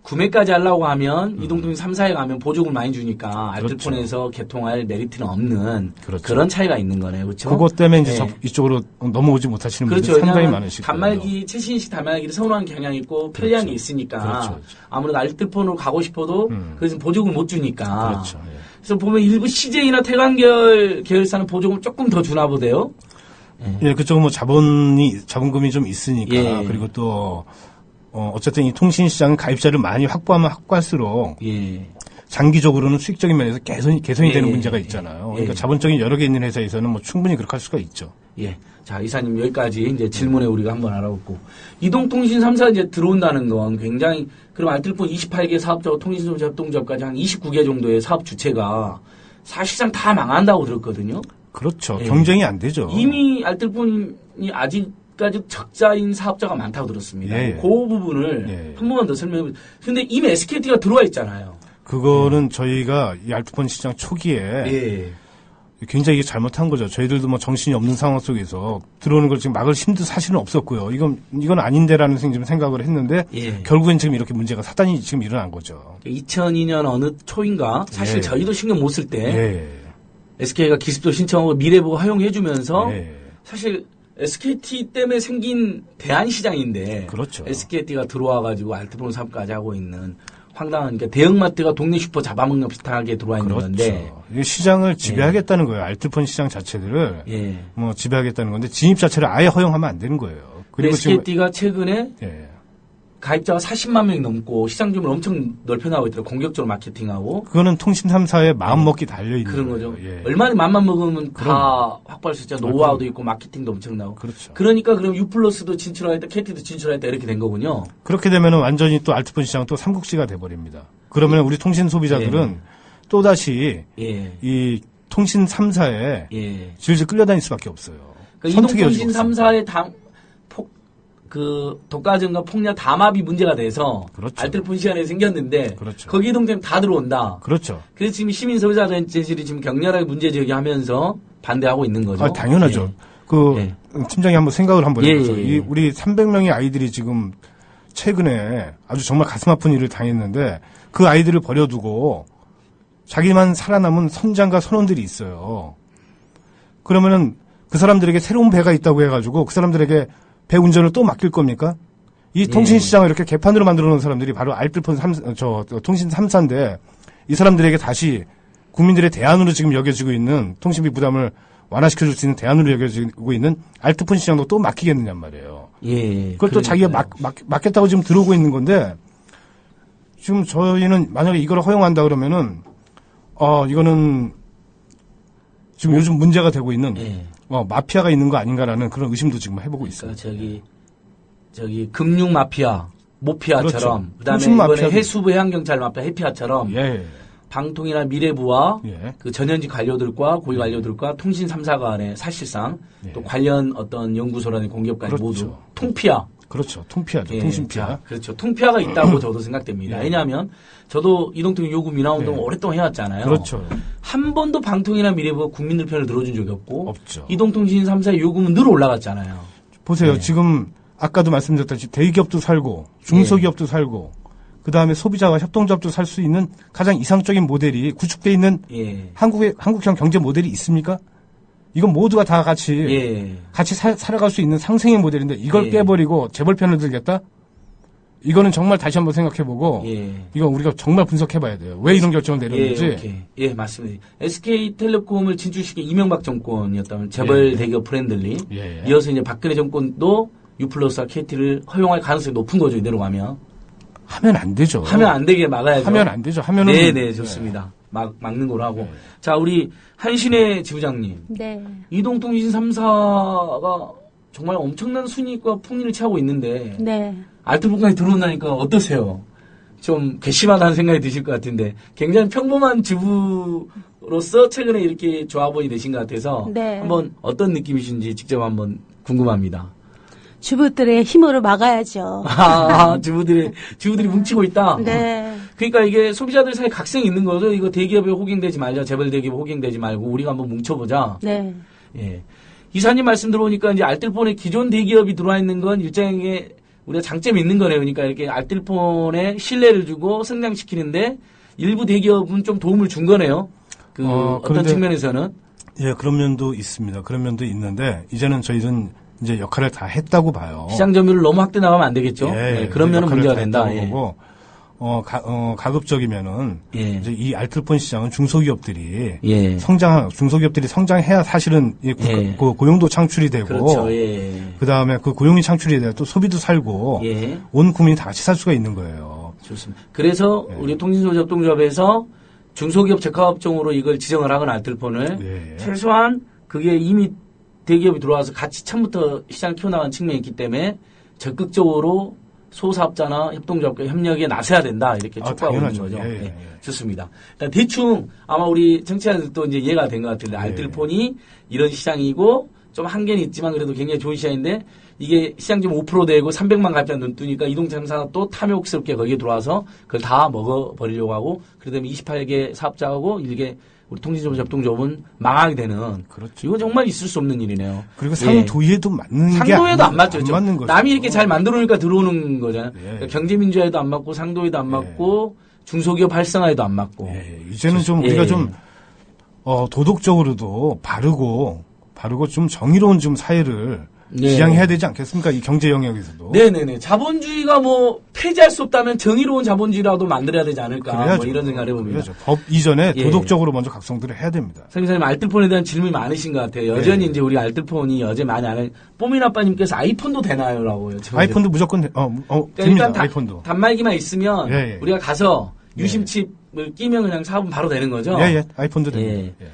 구매까지 하려고 하면 이동통신 3사에 가면 보조금을 많이 주니까 알뜰폰에서 개통할 메리트는 없는 그렇죠. 그런 차이가 있는 거네요. 그렇죠? 그것 때문에 이제 예. 이쪽으로 넘어오지 못하시는 그렇죠. 분들이 상당히 왜냐하면 많으시고 단말기 최신식 단말기를 선호하는 경향이 있고 편리한 그렇죠. 게 있으니까 그렇죠. 아무래도 알뜰폰으로 가고 싶어도 그래서 보조금을 못 주니까 그렇죠. 예. 그래서 보면 일부 CJ나 태광계열 계열사는 보조금 조금 더 주나 보대요. 예, 그쪽은 뭐 자본금이 좀 있으니까 예. 그리고 또 어쨌든 이 통신 시장은 가입자를 많이 확보하면 확보할수록 예. 장기적으로는 수익적인 면에서 개선이 예. 되는 문제가 있잖아요. 그러니까 예. 자본적인 여러 개 있는 회사에서는 뭐 충분히 그렇게 할 수가 있죠. 예. 자, 이사님 여기까지 이제 질문에 우리가 한번 알아봤고. 이동통신 3사 이제 들어온다는 건 굉장히, 그럼 알뜰폰 28개 사업자와 통신소비자 협동조합까지 한 29개 정도의 사업 주체가 사실상 다 망한다고 들었거든요. 그렇죠. 예. 경쟁이 안 되죠. 이미 알뜰폰이 아직까지 적자인 사업자가 많다고 들었습니다. 예. 그 부분을 예. 한 번만 더 설명해 보세요. 근데 이미 SKT가 들어와 있잖아요. 그거는 저희가 이 알뜰폰 시장 초기에 예. 굉장히 이게 잘못한 거죠. 저희들도 뭐 정신이 없는 상황 속에서 들어오는 걸 지금 막을 힘도 사실은 없었고요. 이건 아닌데라는 생각을 했는데 예. 결국엔 지금 이렇게 문제가 사단이 지금 일어난 거죠. 2002년 어느 초인가 사실 예. 저희도 신경 못 쓸 때 예. SK가 기습도 신청하고 미래부 허용해주면서 예. 사실 SKT 때문에 생긴 대안시장인데 그렇죠. SKT가 들어와가지고 알트폰 사업까지 하고 있는 황당한 그러니까 대형마트가 동네 슈퍼 잡아먹는 비슷하게 들어와 있는 그렇죠. 건데 이 시장을 지배하겠다는 거예요. 알트폰 시장 자체를 예. 뭐 지배하겠다는 건데 진입 자체를 아예 허용하면 안 되는 거예요. 그리고 SKT가 최근에 예. 가입자가 40만 명이 넘고 시장 규모를 엄청 넓혀나가고 있더라고요. 공격적으로 마케팅하고. 그거는 통신 3사의 마음먹기 달려있는 그런 거예요. 거죠. 예. 얼마나 맘만 먹으면 다 확보할 수 있죠. 노하우도 그럼. 있고 마케팅도 엄청나고. 그렇죠. 그러니까 그럼 U+도 진출하겠다, KT도 진출하겠다 이렇게 된 거군요. 그렇게 되면은 완전히 또 알트폰 시장은 또 삼국지가 돼버립니다. 그러면 우리 통신 소비자들은 또다시 예. 이 통신 3사에 예. 질질 끌려다닐 수밖에 없어요. 그러니까 선택의 이동통신 여지가 3사의 독과점과 폭력 담합이 문제가 돼서 그렇죠. 알뜰폰 시간에 생겼는데 그렇죠. 거기 이동되면 다 들어온다. 그렇죠. 그래서 지금 시민 소비자들이 지금 격렬하게 문제 제기하면서 반대하고 있는 거죠. 아, 당연하죠. 예. 팀장이 한번 생각을 한번 예, 해보세요. 예, 예. 이 우리 300명의 아이들이 지금 최근에 아주 정말 가슴 아픈 일을 당했는데 그 아이들을 버려두고 자기만 살아남은 선장과 선원들이 있어요. 그러면은 그 사람들에게 새로운 배가 있다고 해가지고 그 사람들에게 배 운전을 또 맡길 겁니까? 이 통신 시장을 이렇게 개판으로 만들어 놓은 사람들이 바로 알뜰폰 통신 3사인데 이 사람들에게 다시 국민들의 대안으로 지금 여겨지고 있는 통신비 부담을 완화시켜줄 수 있는 대안으로 여겨지고 있는 알뜰폰 시장도 또 맡기겠느냐 말이에요. 예. 그걸 또 자기가 맡겠다고 지금 들어오고 있는 건데 지금 저희는 만약에 이걸 허용한다 그러면은 이거는 지금 요즘 문제가 되고 있는 예. 마피아가 있는 거 아닌가라는 그런 의심도 지금 해보고 있습니다. 그러니까 저기 금융 마피아, 모피아처럼 그렇죠. 그다음에 통신 이번에 마피아도 해수부 해양경찰 마피아 해피아처럼 예. 방통이나 미래부와 예. 그 전현직 관료들과 고위 관료들과 통신 3사 간에 사실상 예. 또 관련 어떤 연구소라는 공기업까지 그렇죠. 모두 통피아. 그렇죠. 통피아죠. 예, 통신피아. 자, 그렇죠. 통피아가 있다고 저도 생각됩니다. 예. 왜냐하면 저도 이동통 요구 민화운동을 예. 오랫동안 해왔잖아요. 그렇죠. 한 번도 방통이나 미래부가 국민들 편을 들어준 적이 없고 없죠. 이동통신 3사의 요금은 늘 올라갔잖아요. 보세요. 네. 지금 아까도 말씀드렸다시피 대기업도 살고 중소기업도 살고 그다음에 소비자와 협동조합도 살 수 있는 가장 이상적인 모델이 구축돼 있는 예. 한국형 경제 모델이 있습니까? 이건 모두가 다 같이 예. 같이 살아갈 수 있는 상생의 모델인데 이걸 예. 깨버리고 재벌 편을 들겠다? 이거는 정말 다시 한번 생각해보고 예. 이건 우리가 정말 분석해봐야 돼요. 왜 이런 결정을 내렸는지. 오케이. 예, 맞습니다. SK텔레콤을 진출시킨 이명박 정권이었다면 재벌 예. 대기업 프렌들리. 예. 이어서 이제 박근혜 정권도 U+와 KT를 허용할 가능성이 높은 거죠, 이대로 가면. 하면 안 되죠. 하면 안 되게 막아야죠. 하면 안 되죠. 하면은 네네, 좋습니다. 막는 거로 하고. 자, 우리 한신의 지부장님. 네. 이동통신 3사가 정말 엄청난 순이익과 풍리를 취하고 있는데. 네. 알뜰폰까지 들어온다니까 어떠세요? 좀 괘씸하다는 생각이 드실 것 같은데 굉장히 평범한 주부로서 최근에 이렇게 조합원이 되신 것 같아서 네. 한번 어떤 느낌이신지 직접 한번 궁금합니다. 주부들의 힘으로 막아야죠. 주부들이 뭉치고 있다. 네. 그러니까 이게 소비자들 사이에 각성이 있는 거죠. 이거 대기업에 호갱되지 말자, 재벌 대기업에 호갱되지 말고 우리가 한번 뭉쳐보자. 네. 예. 이사님 말씀 들어보니까 이제 알뜰폰에 기존 대기업이 들어와 있는 건 일정하게 우리가 장점이 있는 거네요. 그러니까 이렇게 알뜰폰에 신뢰를 주고 성장시키는데 일부 대기업은 좀 도움을 준 거네요. 어떤 측면에서는. 예, 그런 면도 있습니다. 그런 면도 있는데 이제는 저희는 이제 역할을 다 했다고 봐요. 시장 점유율을 너무 확대 나가면 안 되겠죠. 예, 예, 그런 면은 문제가 된다. 예. 보고 가급적이면은 예. 이제 이 알뜰폰 시장은 중소기업들이 예. 중소기업들이 성장해야 사실은 예. 고용도 창출이 되고 그렇죠. 예. 그다음에 그 고용이 창출이 돼야 또 소비도 살고 예. 온 국민이 다 같이 살 수가 있는 거예요. 좋습니다. 그래서 예. 우리 통신소비협동조합에서 중소기업 적합업종으로 이걸 지정을 하건 알뜰폰을 예. 최소한 그게 이미 대기업이 들어와서 같이 처음부터 시장을 키워나간 측면이 있기 때문에 적극적으로 소사업자나 협동조합과 협력에 나서야 된다. 이렇게 촉구하고 있는 거죠. 예, 예, 네, 예. 좋습니다. 일단 대충 아마 우리 청취자들도 이제 이해가 된 것 같은데 예. 알뜰폰이 이런 시장이고 좀 한계는 있지만 그래도 굉장히 좋은 시장인데 이게 시장점 5% 되고 300만 가입자 눈 뜨니까 이동통신 3사가 또 탐욕스럽게 거기에 들어와서 그걸 다 먹어버리려고 하고 그러다 28개 사업자하고 일개 우리 통신소비자 협동조합은 망하게 되는. 그렇죠. 이건 정말 있을 수 없는 일이네요. 그리고 상도에도 맞는 게 상도에도 안 맞죠. 안 맞는 거죠. 남이 이렇게 잘 만들어 놓으니까 들어오는 거잖아요. 예. 그러니까 경제민주화에도 안 맞고 상도에도 안 맞고 중소기업 활성화에도 안 맞고. 예. 이제는 좀 우리가 좀 도덕적으로도 바르고 좀 정의로운 좀 사회를 지향해야 되지 않겠습니까? 이 경제 영역에서도. 네네네. 자본주의가 뭐 폐지할 수 없다면 정의로운 자본주의라도 만들어야 되지 않을까. 그래야죠. 뭐 이런 생각을 해봅니다. 그래야죠. 법 이전에 도덕적으로 먼저 각성들을 해야 됩니다. 선생님 알뜰폰에 대한 질문이 많으신 것 같아요. 여전히 이제 우리 알뜰폰이 여전히 많이 안 해. 뽀민 아빠님께서 아이폰도 되나요?라고요. 아이폰도 무조건 그러니까 됩니다. 일단 아이폰도. 단말기만 있으면 예. 우리가 가서 유심칩을 끼면 그냥 사면 바로 되는 거죠. 예. 아이폰도 됩니다. 예.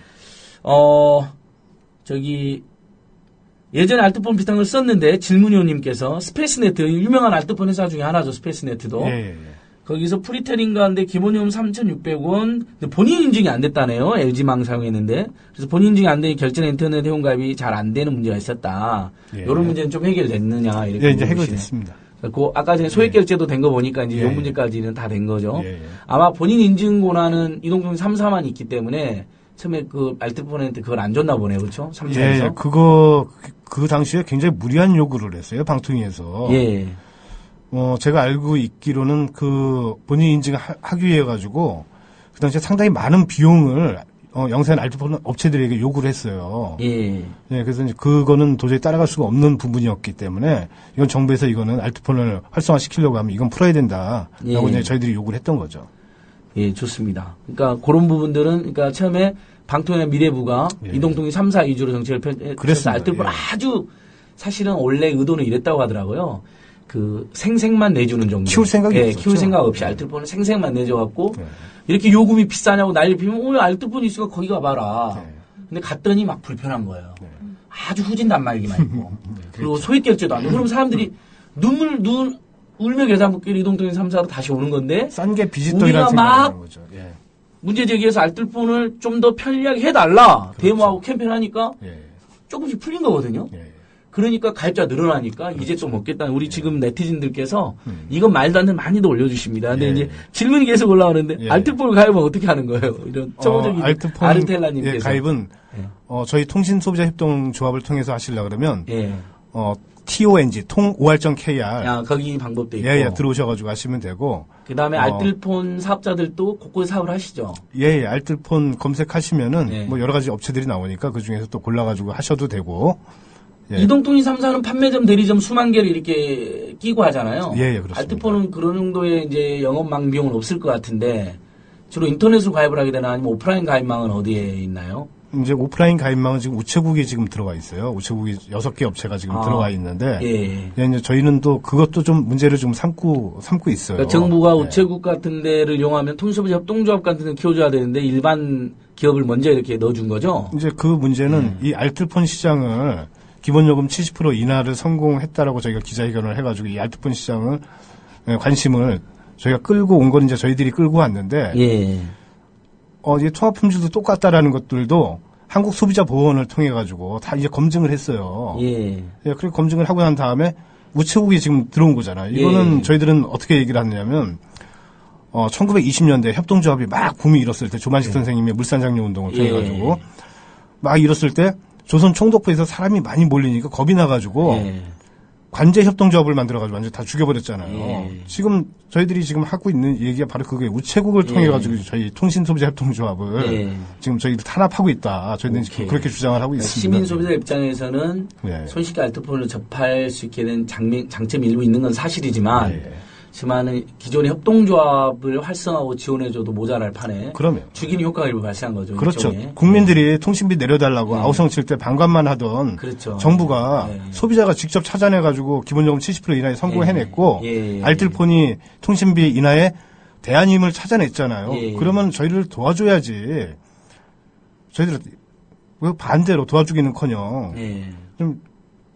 예전에 알뜰폰 비슷한 걸 썼는데 질문위원님께서 스페이스네트 유명한 알뜰폰 회사 중에 하나죠. 스페이스네트도. 예. 거기서 프리테링가 하는데 기본요금 3,600원. 근데 본인 인증이 안 됐다네요. LG망 사용했는데. 그래서 본인 인증이 안 되니 결제나 인터넷 회원 가입이 잘 안 되는 문제가 있었다. 이런 문제는 좀 해결됐느냐 이렇게. 예, 이제 해결됐습니다. 그 아까 전에 소액 결제도 된 거 보니까 이제 이 문제까지는 다 된 거죠. 예. 아마 본인 인증 권한은 이동통신 3사만 있기 때문에 처음에 그 알뜰폰한테 그걸 안 줬나 보네요. 그렇죠? 3사에서. 그 당시에 굉장히 무리한 요구를 했어요. 방통위에서. 예. 제가 알고 있기로는 그 본인 인증하기 위해 가지고 그 당시에 상당히 많은 비용을 영세한 알뜰폰 업체들에게 요구를 했어요. 예. 그래서 이제 그거는 도저히 따라갈 수가 없는 부분이었기 때문에 이건 정부에서 이거는 알뜰폰을 활성화시키려고 하면 이건 풀어야 된다라고 이제 저희들이 요구를 했던 거죠. 예, 좋습니다. 그러니까 그런 부분들은 그러니까 처음에 방통위나 미래부가 이동통신 3사 위주로 정책을 펼쳐서 알뜰폰 아주 사실은 원래 의도는 이랬다고 하더라고요. 그 생색만 내주는 정도. 키울 생각이 없었죠. 키울 생각 없이 알뜰폰은 생색만 내줘갖고 이렇게 요금이 비싸냐고 난리 피면 알뜰폰이 있으니까 거기 가봐라. 근데 갔더니 막 불편한 거예요. 아주 후진 단말기만 있고 그리고 소액 결제도 안 되고 그럼 사람들이 울며 계산붓기로 이동통신 3사로 다시 오는 건데 싼 게 비지떡이라는 생각이 드는 거죠. 문제 제기해서 알뜰폰을 좀 더 편리하게 해달라. 그렇죠. 데모하고 캠페인하니까 조금씩 풀린 거거든요. 그러니까 가입자 늘어나니까 그렇죠. 이제 또 먹겠다는 우리 지금 네티즌들께서 이건 말도 안 되는 많이도 올려주십니다. 근데 이제 질문이 계속 올라오는데 알뜰폰 가입은 어떻게 하는 거예요? 이런 초보적인 알뜰폰 아르텔라님께서 가입은 저희 통신소비자협동조합을 통해서 하시려고 그러면 TONG OR.KR 거기 방법도 있고 들어오셔가지고 하시면 되고 그 다음에 알뜰폰 사업자들도 곳곳에 사업을 하시죠. 알뜰폰 검색하시면은 뭐 여러 가지 업체들이 나오니까 그 중에서 또 골라가지고 하셔도 되고. 이동통신 3사는 판매점, 대리점 수만 개를 이렇게 끼고 하잖아요. 그렇습니다. 알뜰폰은 그런 정도의 이제 영업망 비용은 없을 것 같은데 주로 인터넷으로 가입을 하게 되나 아니면 오프라인 가입망은 어디에 있나요? 이제 오프라인 가입망은 지금 우체국이 지금 들어가 있어요. 우체국이 6개 업체가 지금 들어가 있는데 이제 저희는 또 그것도 좀 문제를 좀 삼고 있어요. 그러니까 정부가 우체국 같은 데를 이용하면 통신소비자 협동조합 같은 데는 키워줘야 되는데 일반 기업을 먼저 이렇게 넣어준 거죠? 이제 그 문제는 이 알뜰폰 시장을 기본요금 70% 인하를 성공했다라고 저희가 기자회견을 해가지고 이 알뜰폰 시장을 관심을 저희가 끌고 온 건 이제 저희들이 끌고 왔는데 이제 통합품질도 똑같다라는 것들도 한국소비자보호원을 통해 가지고 다 이제 검증을 했어요. 그리고 검증을 하고 난 다음에 우체국이 지금 들어온 거잖아요. 이거는 저희들은 어떻게 얘기를 하느냐면 1920년대 협동조합이 막 붐이 일었을 때 조만식 선생님의 물산장려 운동을 통해 가지고 막 일었을 때 조선 총독부에서 사람이 많이 몰리니까 겁이 나가지고 관제 협동조합을 만들어가지고 완전 다 죽여버렸잖아요. 지금 저희들이 지금 하고 있는 얘기가 바로 그게 우체국을 통해가지고 저희 통신소비자 협동조합을 지금 저희들 탄압하고 있다. 저희는 그렇게 주장을 하고 있습니다. 시민 소비자 입장에서는 손쉽게 알뜰폰을 접할 수 있게 된 장점이 일부 있는 건 사실이지만 하지만은 기존의 협동조합을 활성화하고 지원해줘도 모자랄 판에 죽이는 효과가 일부 발생한 거죠. 그렇죠. 이쪽에. 국민들이 통신비 내려달라고 아우성 칠 때 반관만 하던 정부가 소비자가 직접 찾아내가지고 기본요금 70% 인하에 성공해냈고 알뜰폰이 통신비 인하에 대안임을 찾아냈잖아요. 그러면 저희를 도와줘야지. 저희들 왜 반대로 도와주기는커녕 좀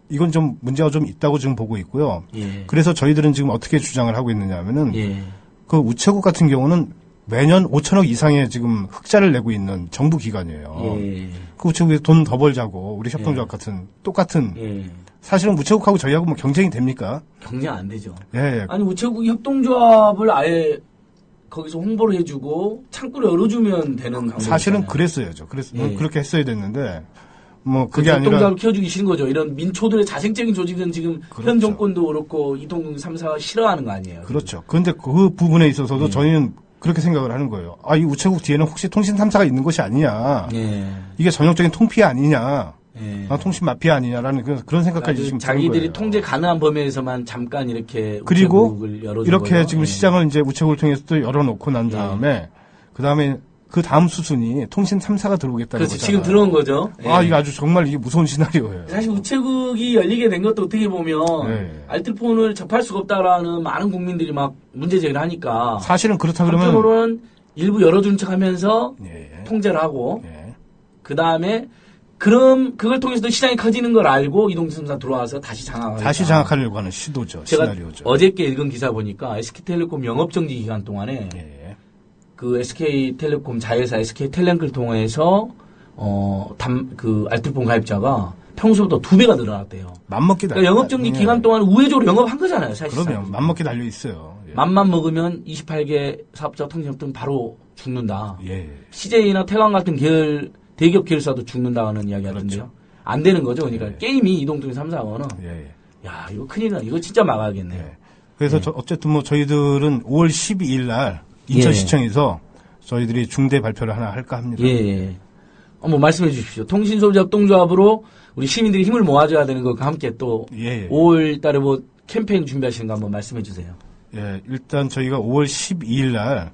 이건 좀 문제가 좀 있다고 지금 보고 있고요. 그래서 저희들은 지금 어떻게 주장을 하고 있느냐 하면은 그 우체국 같은 경우는 매년 5천억 이상의 지금 흑자를 내고 있는 정부 기관이에요. 예. 그 우체국에서 돈 더 벌자고 우리 협동조합 같은 똑같은 예. 사실은 우체국하고 저희하고 뭐 경쟁이 됩니까? 경쟁 안 되죠. 예. 아니 우체국 협동조합을 아예 거기서 홍보를 해주고 창구를 열어주면 되는 방법이잖아요. 사실은 그랬어야죠. 예. 그렇게 했어야 됐는데 뭐 그게 아니라 협동조합을 키워주기 싫은 거죠. 이런 민초들의 자생적인 조직은 지금 그렇죠. 현 정권도 그렇고 이동 3사가 싫어하는 거 아니에요. 그렇죠. 그런데 그 부분에 있어서도 저희는 그렇게 생각을 하는 거예요. 아, 이 우체국 뒤에는 혹시 통신 3사가 있는 것이 아니냐. 예. 이게 전형적인 통피해 아니냐. 예. 통신 마피아 아니냐라는 그런 생각까지 지금 드는 자기들이 거예요. 통제 가능한 범위에서만 잠깐 이렇게 그리고 우체국을 열어준 이렇게 거죠. 지금 예. 시장을 이제 우체국을 통해서 또 열어놓고 난 다음에 그 다음 수순이 통신 3사가 들어오겠다는 그렇죠. 거잖아요. 지금 들어온 거죠. 아, 예. 이게 아주 정말 이게 무서운 시나리오예요. 사실 우체국이 열리게 된 것도 어떻게 보면 네. 알뜰폰을 접할 수가 없다라는 많은 국민들이 막 문제 제기를 하니까 사실은 그렇다 그러면 한편으로는 일부 열어준 척하면서 예. 통제를 하고 예. 그 다음에 그걸 통해서도 시장이 커지는 걸 알고 이동통신사 들어와서 다시 장악하겠다. 다시 장악하려고 하는 시도죠. 제가 시나리오죠. 어저께 읽은 기사 보니까 SK텔레콤 영업정지 기간 동안에 예. 그 SK텔레콤 자회사 SK텔레콤을 통해서 그 알뜰폰 가입자가 평소보다 2배가 늘어났대요. 맘먹기 그러니까 영업정지 기간 동안 우회적으로 영업한 거잖아요, 사실. 그러면 맘먹기 달려 있어요. 예. 맘만 먹으면 28개 사업자 통신업체는 바로 죽는다. 예. CJ나 태광 같은 대기업 계열사도 죽는다는 이야기 하던데요. 그렇죠. 안 되는 거죠. 그러니까 예. 게임이 이동통신 3사원은 예. 야, 이거 큰일이다. 이거 진짜 막아야겠네요. 예. 그래서 어쨌든 뭐 저희들은 5월 12일 날 인천시청에서 저희들이 중대 발표를 하나 할까 합니다. 예. 한번 말씀해 주십시오. 통신소비자 협동조합으로 우리 시민들이 힘을 모아줘야 되는 것과 함께 또 예. 5월 달에 뭐 캠페인 준비하시는 거 한번 말씀해 주세요. 예, 일단 저희가 5월 12일 날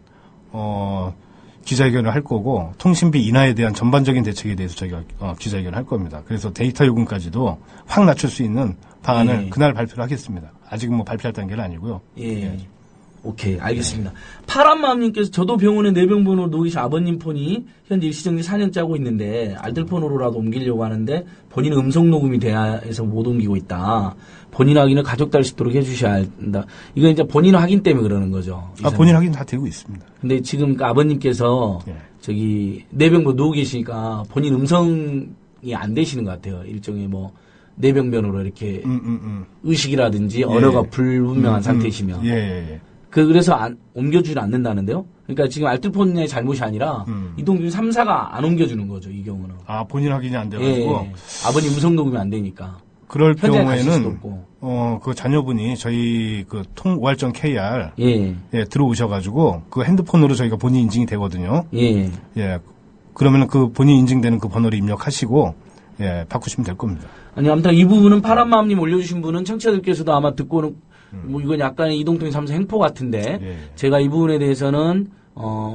기자회견을 할 거고 통신비 인하에 대한 전반적인 대책에 대해서 저희가 기자회견을 할 겁니다. 그래서 데이터 요금까지도 확 낮출 수 있는 방안을 예. 그날 발표를 하겠습니다. 아직은 뭐 발표할 단계는 아니고요. 예. 오케이, 알겠습니다. 파란마음님께서 저도 병원에 뇌병번호로 놓으신 아버님 폰이 현재 일시정지 4년째 하고 있는데 알뜰폰으로라도 옮기려고 하는데 본인 음성 녹음이 돼야 해서 못 옮기고 있다. 본인 확인을 가족도 할 수 있도록 해주셔야 한다. 이건 이제 본인 확인 때문에 그러는 거죠. 본인 확인 다 되고 있습니다. 근데 지금 그 아버님께서 예. 저기 뇌병번 놓고 계시니까 본인 음성이 안 되시는 것 같아요. 일종의 뭐 뇌병변으로 이렇게 의식이라든지 언어가 불분명한 상태이시면. 예. 그래서 옮겨주지 않는다는데요. 그러니까 지금 알뜰폰의 잘못이 아니라 이동준 3사가 안 옮겨주는 거죠. 이 경우는. 아, 본인 확인이 안 돼가지고. 예. 아버님 음성 녹음이 안 되니까. 그럴 현장에 가실 수도 경우에는 없고. 그 자녀분이 저희 그 통우발전 KR 예. 들어오셔가지고 그 핸드폰으로 저희가 본인 인증이 되거든요. 예. 예. 그러면 그 본인 인증되는 그 번호를 입력하시고 바꾸시면 될 겁니다. 아니 아무튼 이 부분은 파란마음님 올려주신 분은 청취자들께서도 아마 듣고는 뭐 이건 약간의 이동통신 3사 행포 같은데 예. 제가 이 부분에 대해서는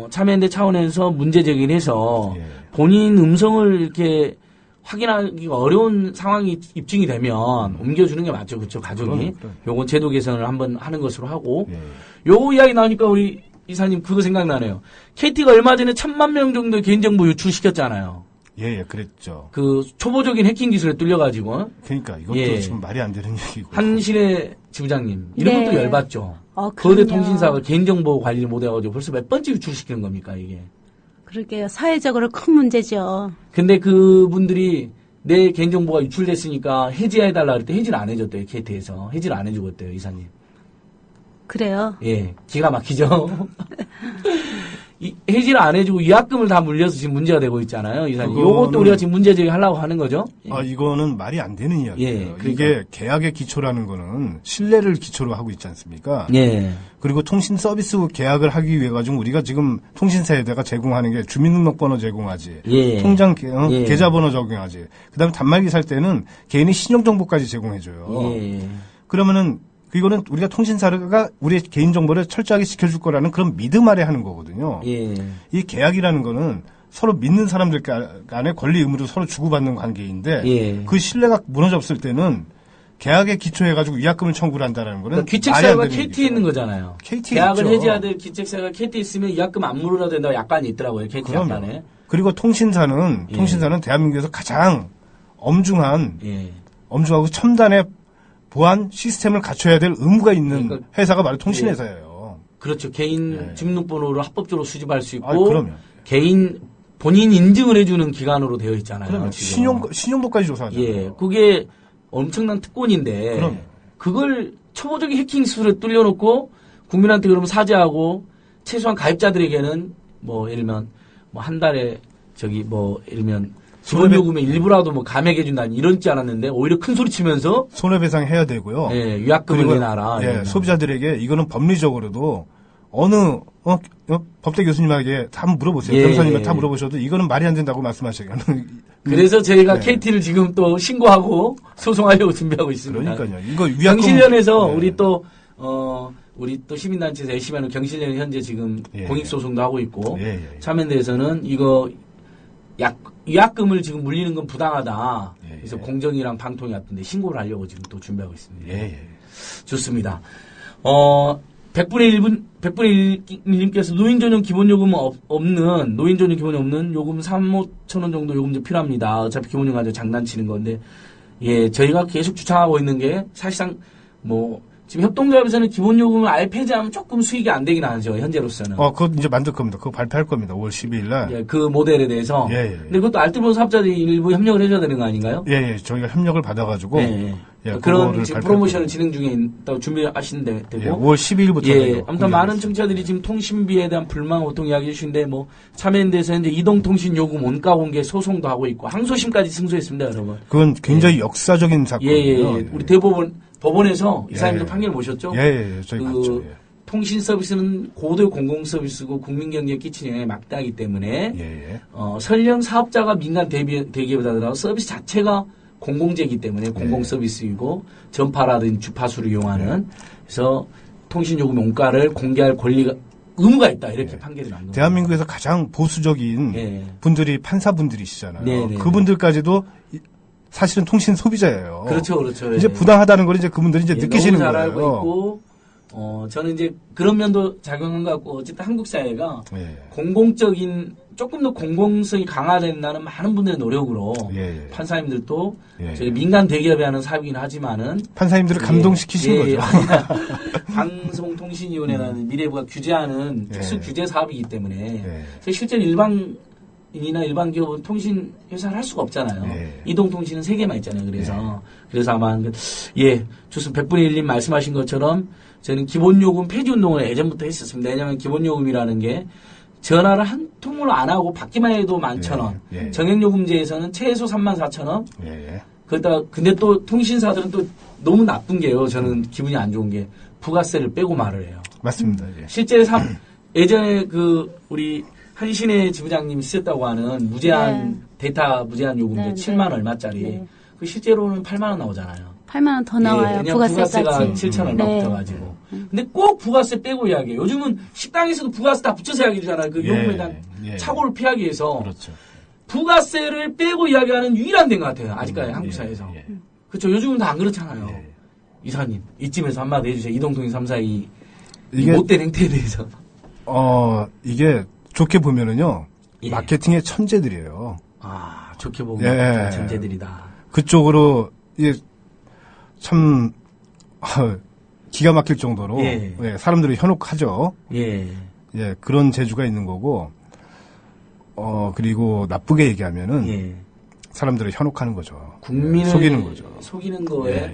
참여연대 차원에서 문제 제기를 해서 예. 본인 음성을 이렇게 확인하기가 어려운 상황이 입증이 되면 옮겨주는 게 맞죠. 그렇죠. 가족이. 그럼. 요건 제도 개선을 한번 하는 것으로 하고 예. 요 이야기 나오니까 우리 이사님 그거 생각나네요. KT가 얼마 전에 1,000만 명 정도의 개인정보 유출시켰잖아요. 예, 그랬죠. 그 초보적인 해킹 기술에 뚫려가지고 그러니까 이것도 예. 지금 말이 안 되는 얘기고. 한신의 지부장님 이런 네. 것도 열받죠. 거대 그럼요. 통신사가 개인정보 관리를 못해가지고 벌써 몇 번째 유출시키는 겁니까 이게. 그러게요. 사회적으로 큰 문제죠. 근데 그분들이 내 개인정보가 유출됐으니까 해지해달라 그럴 때 해지를 안 해줬대요. KT에서. 해지를 안 해주고 있대요. 이사님. 그래요. 예. 기가 막히죠. 해지를 안 해주고 위약금을 다 물려서 지금 문제가 되고 있잖아요. 이사님. 요것도 우리가 지금 문제 제기하려고 하는 거죠. 이거는 말이 안 되는 이야기예요. 예, 그러니까. 이게 계약의 기초라는 거는 신뢰를 기초로 하고 있지 않습니까? 예. 그리고 통신 서비스 계약을 하기 위해 가지고 우리가 지금 통신사에다가 제공하는 게 주민등록번호 제공하지, 예. 통장 예. 계좌번호 적용하지, 그다음에 단말기 살 때는 개인의 신용정보까지 제공해줘요. 예. 그러면은 이거는 우리가 통신사가 우리의 개인정보를 철저하게 지켜줄 거라는 그런 믿음 아래 하는 거거든요. 예. 이 계약이라는 거는 서로 믿는 사람들 간의 권리 의무를 서로 주고받는 관계인데 예. 그 신뢰가 무너졌을 때는 계약에 기초해가지고 위약금을 청구를 한다는 거는 그러니까 귀책사유가 KT에 있는 거잖아요. KT에 계약을 있죠. 해지해야 될 귀책사유가 KT에 있으면 위약금 안 물어야 된다고 약관이 있더라고요. KT 그럼요. 약관에. 그리고 통신사는 예. 대한민국에서 가장 엄중한 예. 엄중하고 첨단의 보안 시스템을 갖춰야 될 의무가 있는 그러니까 회사가 바로 통신회사예요. 그렇죠. 개인 주민등록번호를 합법적으로 수집할 수 있고, 그럼요. 개인 본인 인증을 해주는 기관으로 되어 있잖아요. 그러면 지금. 신용도까지 조사하잖아요. 예, 그게 엄청난 특권인데, 그럼. 그걸 초보적인 해킹 수술에 뚫려놓고 국민한테 그러면 사죄하고 최소한 가입자들에게는 뭐 예를 들면 뭐 한 달에 예를 들면 기본 요금의 일부라도 뭐 감액해준다니 이런 줄 알았는데 오히려 큰 소리 치면서 손해배상 해야 되고요. 예, 유약금을 내놔라. 예, 소비자들에게 이거는 법리적으로도 어느 법대 교수님에게 다 물어보세요. 변호사님한테 다 물어보셔도 이거는 말이 안 된다고 말씀하셔요. 그래서 저희가 KT를 지금 또 신고하고 소송하려고 준비하고 있습니다. 그러니까요. 이거 위약금 경실련에서 우리 또 시민단체에서 열심히 하는 경실련이 현재 지금 공익소송도 하고 있고 참여연대에서는 이거 위약금을 지금 물리는 건 부당하다. 그래서 공정이랑 방통위 같은데 신고를 하려고 지금 또 준비하고 있습니다. 좋습니다. 100분의 1님께서 노인전용 기본요금 없는 요금 3,5천원 정도 요금제 필요합니다. 어차피 기본요금 가지고 장난치는 건데, 예, 저희가 계속 주창하고 있는 게 사실상 지금 협동조합에서는 기본요금을 아예 폐지하면 조금 수익이 안 되긴 하죠, 현재로서는. 그거 이제 만들 겁니다. 그거 발표할 겁니다. 5월 12일 날. 예, 그 모델에 대해서. 근데 그것도 알뜰본 사업자들이 일부 협력을 해줘야 되는 거 아닌가요? 예. 저희가 협력을 받아가지고. 그런 지금 프로모션을 진행 중에 있다고 준비하시는데 되고. 5월 12일부터. 아무튼 많은 청취자들이 지금 통신비에 대한 불만 보통 이야기해 주시는데 참여연대에서 현재 이동통신요금 원가 공개 소송도 하고 있고 항소심까지 승소했습니다, 여러분. 그건 굉장히 역사적인 사건이에요. 우리 법원에서 이사님도 판결을 보셨죠? 저희 봤죠. 통신 서비스는 고도의 공공 서비스고 국민 경제에 끼치는 영향이 막대하기 때문에 설령 사업자가 민간 대기업에 하더라도 서비스 자체가 공공재이기 때문에 공공 서비스이고 전파라든지 주파수를 이용하는 그래서 통신 요금 원가를 공개할 권리가 의무가 있다 이렇게 판결이 난 겁니다. 대한민국에서 가장 보수적인 분들이 판사분들이시잖아요. 그분들까지도 사실은 통신 소비자예요. 그렇죠. 이제 부당하다는 걸 이제 그분들이 이제 느끼시는 너무 잘 거예요. 알고 있고, 저는 이제 그런 면도 작용한 것 같고, 어쨌든 한국 사회가 공공적인, 조금 더 공공성이 강화된다는 많은 분들의 노력으로, 판사님들도 저희 민간 대기업에 하는 사업이긴 하지만은, 판사님들을 감동시키시는 거죠. 방송통신위원회라는 미래부가 규제하는 특수 규제 사업이기 때문에, 실제로 일반 기업은 통신 회사를 할 수가 없잖아요. 이동통신은 3개만 있잖아요. 그래서 아마 좋습니다. 100분의 1님 말씀하신 것처럼 저는 기본요금 폐지 운동을 예전부터 했었습니다. 왜냐하면 기본요금이라는 게 전화를 한 통으로 안 하고 받기만 해도 11,000원. 정액요금제에서는 최소 34,000원. 근데 또 통신사들은 또 너무 나쁜 게요. 저는 기분이 안 좋은 게 부가세를 빼고 말을 해요. 맞습니다. 실제 예전에 우리 한신의 지부장님이 쓰셨다고 하는 무제한 데이터 무제한 요금제 7만 얼마짜리 그 실제로는 8만 원 나오잖아요. 8만 원 더 나와요. 부가세가 7천 얼마 붙어가지고. 근데 꼭 부가세 빼고 이야기해요. 요즘은 식당에서도 부가세 다 붙여서 이야기하잖아요. 그 요금에 대한 착오를 피하기 위해서. 그렇죠. 부가세를 빼고 이야기하는 유일한 데인 것 같아요. 아직까지 한국 사회에서. 그렇죠. 요즘은 다 안 그렇잖아요. 이사님 이쯤에서 한마디 해주세요. 이동통신 342 이 못된 행태에 대해서. 이게 좋게 보면은요. 마케팅의 천재들이에요. 좋게 보면 천재들이다. 그쪽으로 참 기가 막힐 정도로 사람들이 현혹하죠. 그런 재주가 있는 거고 그리고 나쁘게 얘기하면은 사람들을 현혹하는 거죠. 국민을 속이는 거죠. 속이는 거에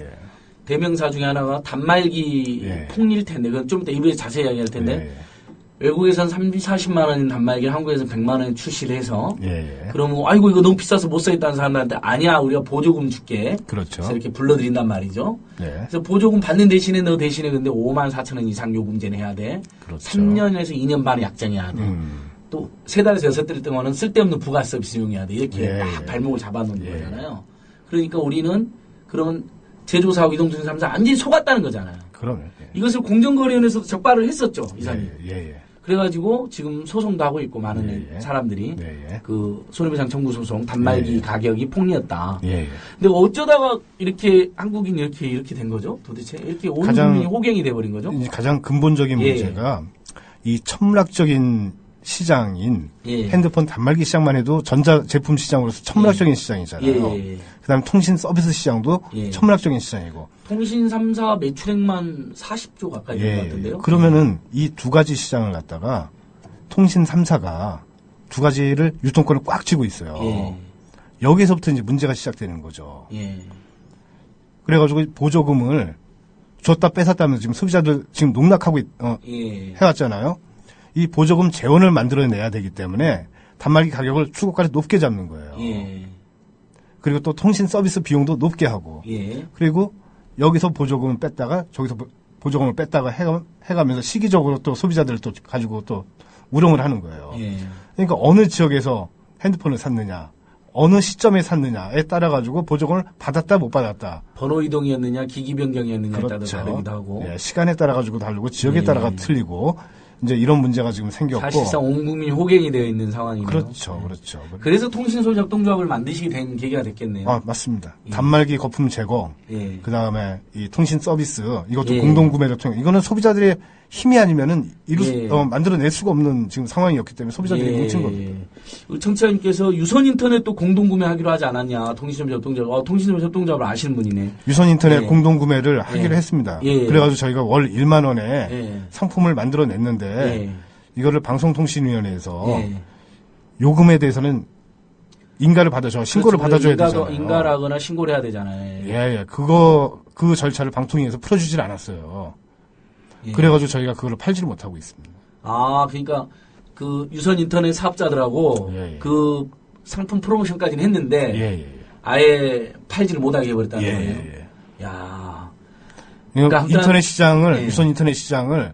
대명사 중에 하나가 단말기 폭리일 텐데 그건 좀 이따 이부에 자세히 이야기할 텐데 외국에선 30-40만 원인 단말기를 한국에서 100만 원에 출시를 해서 그러면 아이고 이거 너무 비싸서 못 사겠다는 사람들한테 아니야 우리가 보조금 줄게. 그렇죠. 그래서 이렇게 불러드린단 말이죠. 그래서 보조금 받는 대신에 너 대신에 근데 54,000원 이상 요금제는 해야 돼. 그렇죠. 3년에서 2년 반의 약정해야 돼. 또 3달에서 6달 동안은 쓸데없는 부가 서비스 이용해야 돼. 이렇게 막 발목을 잡아놓는 거잖아요. 그러니까 우리는 그런 제조사하고 이동통신 3사 완전히 속았다는 거잖아요. 그러면 이것을 공정거래위원회에서도 적발을 했었죠. 이사님. 그래가지고 지금 소송도 하고 있고 많은 사람들이 그 손해배상 청구 소송 단말기 가격이 폭리였다. 근데 어쩌다가 이렇게 한국인 이렇게 된 거죠? 도대체 이렇게 온 국민이 호갱이 돼버린 거죠? 가장 근본적인 문제가 이 천문학적인 시장인 예. 핸드폰 단말기 시장만 해도 전자 제품 시장으로서 천문학적인 시장이잖아요. 예. 그다음에 통신 서비스 시장도 예. 천문학적인 시장이고. 통신 3사 매출액만 40조 가까이 되는 것 같은데요. 그러면은 이 두 가지 시장을 갖다가 통신 3사가 두 가지를 유통권을 꽉 쥐고 있어요. 예. 여기서부터 이제 문제가 시작되는 거죠. 예. 그래가지고 보조금을 줬다 뺏었다면서 지금 소비자들 지금 농락하고 예. 해왔잖아요. 이 보조금 재원을 만들어내야 되기 때문에 단말기 가격을 추고까지 높게 잡는 거예요. 예. 그리고 또 통신 서비스 비용도 높게 하고. 예. 그리고 여기서 보조금을 뺐다가 저기서 보조금을 뺐다가 해가면서 시기적으로 또 소비자들을 또 가지고 또 우롱을 하는 거예요. 예. 그러니까 어느 지역에서 핸드폰을 샀느냐, 어느 시점에 샀느냐에 따라 가지고 보조금을 받았다 못 받았다. 번호 이동이었느냐, 기기 변경이었느냐에 따라 그렇죠. 다르기도 하고. 예, 시간에 따라 가지고 다르고 지역에 예. 따라가 틀리고 이제 이런 문제가 지금 생겼고. 사실상 온 국민이 호갱이 되어 있는 상황이네요. 그렇죠, 그렇죠. 그래서 통신소비협동조합을 만드시게 된 계기가 됐겠네요. 아, 맞습니다. 예. 단말기 거품 제공, 예. 그 다음에 이 통신 서비스, 이것도 예. 공동 구매를 통해, 이거는 소비자들의 힘이 아니면은 예. 만들어낼 수가 없는 지금 상황이었기 때문에 소비자들이 뭉친 겁니다. 우리 청취자님께서 유선 인터넷도 공동 구매하기로 하지 않았냐, 통신소비협동조합. 통신소비협동조합을 아시는 분이네. 유선 인터넷 예. 공동 구매를 하기로 예. 했습니다. 예. 그래가지고 저희가 월 1만 원에 예. 상품을 만들어냈는데 예. 이거를 방송통신위원회에서 예. 요금에 대해서는 인가를 신고를 그렇죠. 받아줘야 되잖아요. 인가를 하거나 신고를 해야 되잖아요. 예. 그 절차를 방통위에서 풀어주질 않았어요. 예. 그래가지고 저희가 그걸 팔지를 못하고 있습니다. 아, 그러니까 그 유선 인터넷 사업자들하고 예. 그 상품 프로모션까지는 했는데 예. 아예 팔지를 못하게 해버렸다는 예. 거예요. 예. 야, 그러니까 인터넷 시장을 예. 유선 인터넷 시장을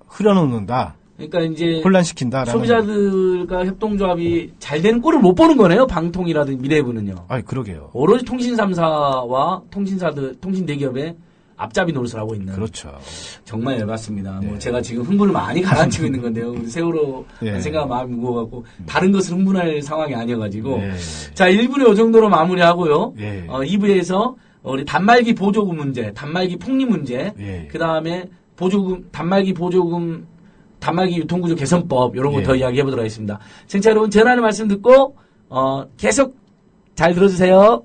흐려놓는다. 그러니까 이제 혼란시킨다라는. 소비자들과 협동조합이 잘 되는 꼴을 못 보는 거네요. 방통이라든지 미래부는요. 아, 그러게요. 오로지 통신 3사와 통신 대기업의 앞잡이 노릇을 하고 있는. 그렇죠. 정말 열받습니다. 네. 뭐 제가 지금 흥분을 많이 가라앉히고 있는 건데요. 우리 세월호 예. 생각 마음이 무거워갖고 다른 것을 흥분할 상황이 아니어가지고. 예. 자, 1부는 이 정도로 마무리하고요. 예. 2부에서 우리 단말기 보조금 문제, 단말기 폭리 문제, 예. 그 다음에 단말기 유통구조 개선법 이런 거 예. 더 이야기해 보도록 하겠습니다. 청취자 여러분 전하는 말씀 듣고 계속 잘 들어주세요.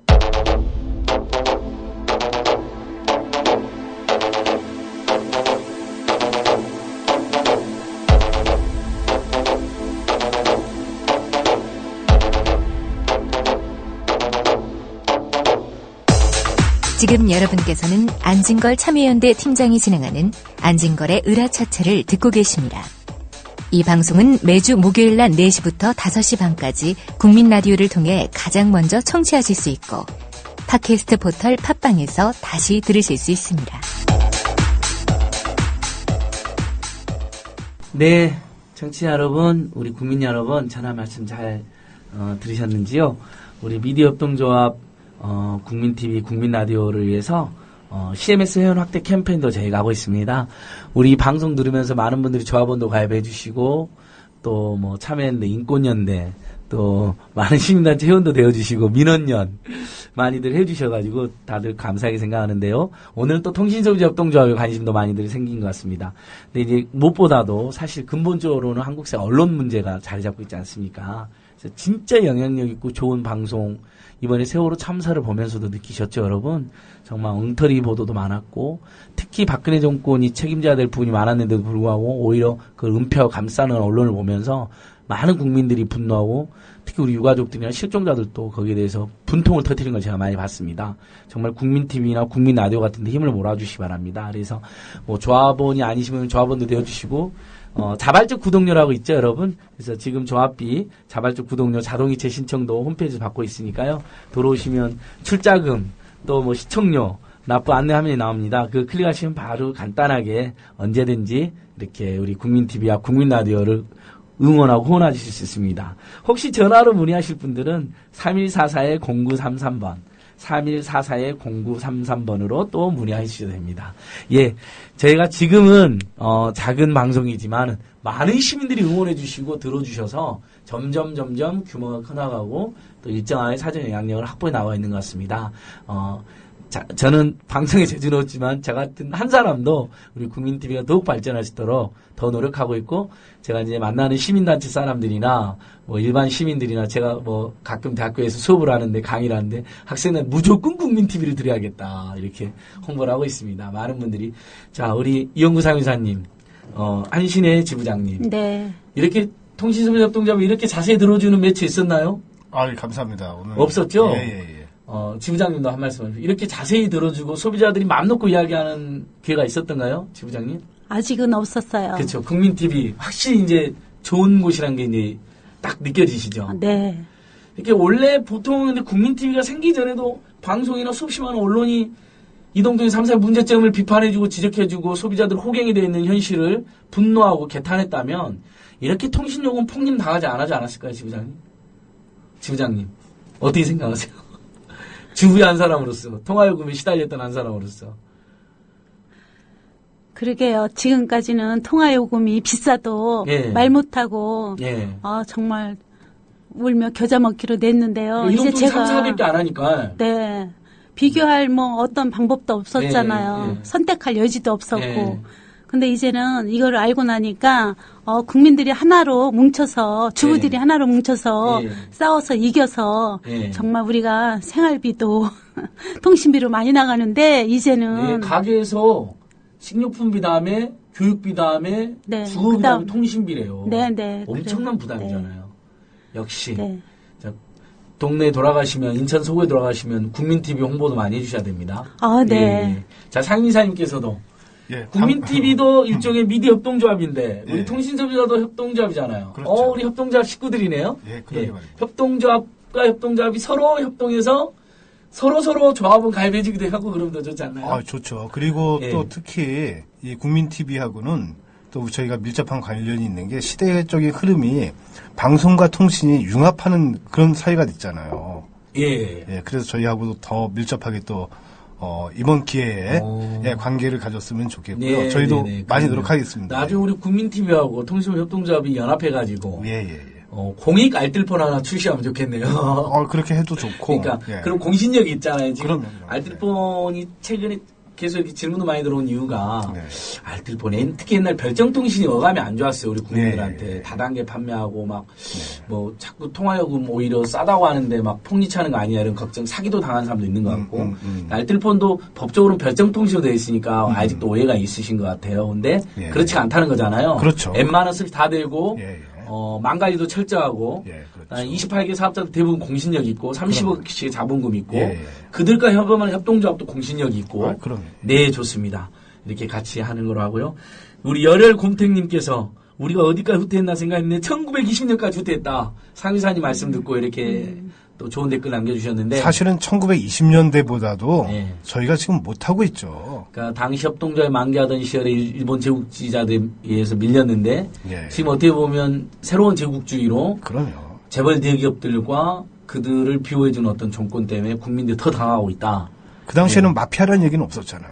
지금 여러분께서는 안진걸 참여연대 팀장이 진행하는 안진걸의 을화차차를 듣고 계십니다. 이 방송은 매주 목요일 낮 4시부터 5시 반까지 국민 라디오를 통해 가장 먼저 청취하실 수 있고 팟캐스트 포털 팟빵에서 다시 들으실 수 있습니다. 네, 청취자 여러분, 우리 국민 여러분, 전화 말씀 잘 들으셨는지요? 우리 미디어협동조합 국민TV, 국민라디오를 위해서 CMS 회원 확대 캠페인도 저희가 하고 있습니다. 우리 방송 들으면서 많은 분들이 조합원도 가입해 주시고 또 뭐 참여연대, 인권연대, 또 많은 시민단체 회원도 되어주시고 민원연 많이들 해주셔가지고 다들 감사하게 생각하는데요. 오늘은 또 통신소비자협동조합에 관심도 많이들 생긴 것 같습니다. 근데 이제 무엇보다도 사실 근본적으로는 한국사 언론 문제가 자리 잡고 있지 않습니까? 그래서 진짜 영향력 있고 좋은 방송, 이번에 세월호 참사를 보면서도 느끼셨죠, 여러분? 정말 엉터리 보도도 많았고, 특히 박근혜 정권이 책임져야 될 부분이 많았는데도 불구하고, 오히려 그 은폐와 감싸는 언론을 보면서 많은 국민들이 분노하고, 특히 우리 유가족들이나 실종자들도 거기에 대해서 분통을 터뜨리는 걸 제가 많이 봤습니다. 정말 국민TV나 국민라디오 같은 데 힘을 몰아주시기 바랍니다. 그래서 뭐 조합원이 아니시면 조합원도 되어주시고, 자발적 구독료라고 있죠, 여러분? 그래서 지금 조합비, 자발적 구독료 자동이체 신청도 홈페이지에서 받고 있으니까요. 들어오시면 출자금, 또 뭐 시청료, 납부 안내 화면이 나옵니다. 그 클릭하시면 바로 간단하게 언제든지 이렇게 우리 국민TV와 국민라디오를 응원하고 후원해 주실 수 있습니다. 혹시 전화로 문의하실 분들은 3144-0933번, 3144-0933번으로 또 문의해 주셔도 됩니다. 예, 저희가 지금은 작은 방송이지만 많은 시민들이 응원해 주시고 들어주셔서 점점 규모가 커나가고 또 일정하게 사전 영향력을 확보해 나와 있는 것 같습니다. 저는 방송에 재주는 없지만 저 같은 한 사람도 우리 국민TV가 더욱 발전할 수 있도록 더 노력하고 있고, 제가 이제 만나는 시민단체 사람들이나 뭐 일반 시민들이나 제가 뭐 가끔 대학교에서 수업을 하는데 강의를 하는데 학생은 무조건 국민TV를 들어야겠다 이렇게 홍보를 하고 있습니다. 많은 분들이. 자, 우리 이영구 상임사님, 한신의 지부장님. 네. 이렇게 통신소비자협동조합이 이렇게 자세히 들어주는 매체 있었나요? 아, 감사합니다. 오늘 없었죠? 예. 지부장님도 한 말씀 해주세요. 이렇게 자세히 들어주고 소비자들이 마음 놓고 이야기하는 기회가 있었던가요? 지부장님? 아직은 없었어요. 그렇죠. 국민TV 확실히 이제 좋은 곳이라는 게 이제 딱 느껴지시죠? 네. 이렇게 원래 보통 근데 국민TV가 생기기 전에도 방송이나 수없이 많은 언론이 이동통신 3사의 문제점을 비판해주고 지적해주고 소비자들 호갱이 되어 있는 현실을 분노하고 개탄했다면 이렇게 통신요금 폭림 당하지 않았을까요, 지부장님? 지부장님, 어떻게 생각하세요? 주부의 한 사람으로서, 통화요금에 시달렸던 한 사람으로서. 그러게요. 지금까지는 통화요금이 비싸도 예. 말 못하고 예. 정말 울며 겨자 먹기로 냈는데요. 이제 제가 3, 400개 안 하니까. 네. 비교할 뭐 어떤 방법도 없었잖아요. 예. 선택할 여지도 없었고. 예. 근데 이제는 이걸 알고 나니까 국민들이 하나로 뭉쳐서 주부들이 하나로 뭉쳐서 싸워서 이겨서 정말 우리가 생활비도 통신비로 많이 나가는데 이제는 가게에서 식료품비 다음에 교육비 다음에 주거비 다음에 통신비래요. 네. 엄청난 부담이잖아요. 역시 자, 동네에 돌아가시면 인천 서구에 돌아가시면 국민TV 홍보도 많이 해주셔야 됩니다. 네. 자, 상인사님께서도 국민TV도 일종의 미디어 협동조합인데 우리 통신소비자도 협동조합이잖아요. 그렇죠. 우리 협동조합 식구들이네요. 그러게 말입니다. 협동조합과 협동조합이 서로 협동해서 서로 조합은 가입해주기도 하고 그러면 더 좋지 않나요? 좋죠. 그리고 또 특히 이 국민TV하고는 또 저희가 밀접한 관련이 있는 게 시대적인 흐름이 방송과 통신이 융합하는 그런 사회가 됐잖아요. 그래서 저희하고도 더 밀접하게 또 이번 기회에 관계를 가졌으면 좋겠고요. 저희도 많이 노력하겠습니다. 나중에 우리 국민TV하고 통신협동조합이 연합해가지고 공익 알뜰폰 하나 출시하면 좋겠네요. 그렇게 해도 좋고. 그러니까 그런 공신력이 있잖아요. 지금 그럼요. 알뜰폰이 최근에 계속 이렇게 질문도 많이 들어온 이유가 알뜰폰에 특히 옛날 별정통신이 어감이 안 좋았어요. 우리 국민들한테 다단계 판매하고 막 뭐 자꾸 통화요금 오히려 싸다고 하는데 막 폭리차는 거 아니야 이런 걱정 사기도 당한 사람도 있는 것 같고 알뜰폰도 법적으로는 별정통신으로 되어 있으니까 아직도 오해가 있으신 것 같아요. 근데 그렇지 않다는 거잖아요. 그렇죠. 웬만한 수를 다 되고 망관리도 철저하고 28개 사업자도 대부분 공신력이 있고 30억씩의 자본금 있고 그들과 협업하는 협동조합도 공신력이 있고 네 좋습니다. 이렇게 같이 하는 걸로 하고요. 우리 열혈 곰탱님께서 우리가 어디까지 후퇴했나 생각했는데 1920년까지 후퇴했다. 상위사님 말씀 듣고 이렇게 또 좋은 댓글 남겨주셨는데 사실은 1920년대보다도 저희가 지금 못하고 있죠. 그러니까 당시 협동조합이 만개하던 시절에 일본 제국주의자들에 의해서 밀렸는데 지금 어떻게 보면 새로운 제국주의로 재벌 대기업들과 그들을 비호해주는 어떤 정권 때문에 국민들이 더 당하고 있다. 그 당시에는 마피아라는 얘기는 없었잖아요.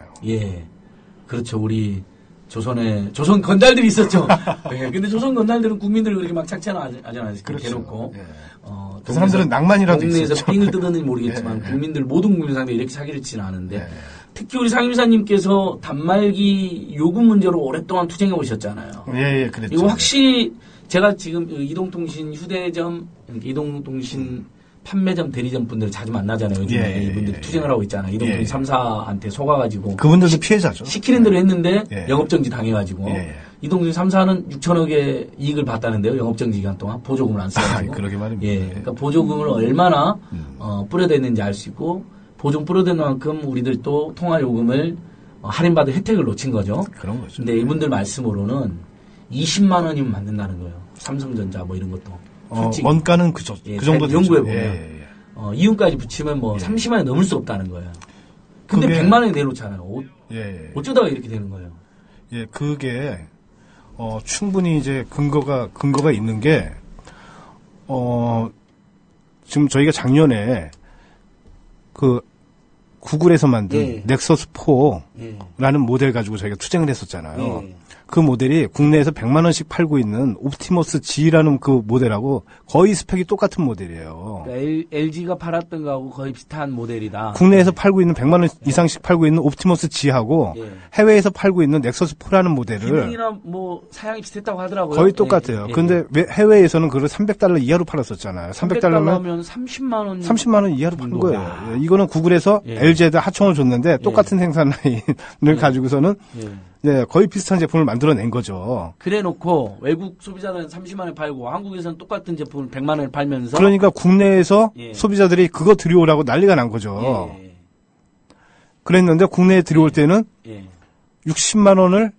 그렇죠. 우리 조선 건달들이 있었죠. 근데 조선 건달들은 국민들을 그렇게 막 착취하지 않았어요. 대놓고. 그 사람들은 낭만이라도 동네에서 있었죠. 빙을 뜯었는지 모르겠지만 국민들 모든 국민 상대 이렇게 사기를 치는 않은데 특히 우리 상임사님께서 단말기 요금 문제로 오랫동안 투쟁해 오셨잖아요. 그랬죠. 이거 확실히 제가 지금 이동통신 휴대점, 이동통신 판매점, 대리점 분들 자주 만나잖아요. 요즘에 이분들이 투쟁을 하고 있잖아요. 이동통신 3사한테 속아가지고. 그분들도 피해자죠. 시키는 대로 했는데 영업정지 당해가지고. 이동통신 3사는 6천억의 이익을 봤다는데요. 영업정지 기간 동안 보조금을 안 써가지고. 그러게 말입니다. 그러니까 보조금을 얼마나 뿌려댔는지 알 수 있고 보조금 뿌려댄 만큼 우리들도 통화요금을 할인받을 혜택을 놓친 거죠. 그런 거죠. 근데 이분들 말씀으로는 20만 원이면 받는다는 거예요. 삼성전자 뭐 이런 것도. 원가는 그 정도 연구해 보면 이윤까지 붙이면 뭐 30만 원 넘을 수 없다는 거예요. 근데 100만 원이 내놓잖아요. 어쩌다가 이렇게 되는 거예요. 그게 충분히 이제 근거가 있는 게 지금 저희가 작년에 그 구글에서 만든 넥서스 4 라는 모델 가지고 저희가 투쟁을 했었잖아요. 예. 그 모델이 국내에서 100만 원씩 팔고 있는 옵티머스 G라는 그 모델하고 거의 스펙이 똑같은 모델이에요. 그러니까 LG가 팔았던 거하고 거의 비슷한 모델이다. 국내에서 팔고 있는 100만 원 이상씩 팔고 있는 옵티머스 G하고 예. 해외에서 팔고 있는 넥서스 4라는 모델을 기능이나 뭐 사양이 비슷했다고 하더라고요. 거의 똑같아요. 예. 근데 왜 해외에서는 그걸 $300 이하로 팔았었잖아요. $300면 30만 원. 30만 원 이하로 판 거예요. 야. 예, 이거는 구글에서 예. LG에다 하청을 줬는데 똑같은 생산 라인을 가지고서는 예. 네, 거의 비슷한 제품을 만들어낸 거죠. 그래 놓고 외국 소비자들은 30만 원에 팔고 한국에서는 똑같은 제품을 100만 원에 팔면서 그러니까 국내에서 예. 소비자들이 그거 들여오라고 난리가 난 거죠. 예. 그랬는데 국내에 들여올 때는 예. 60만 원을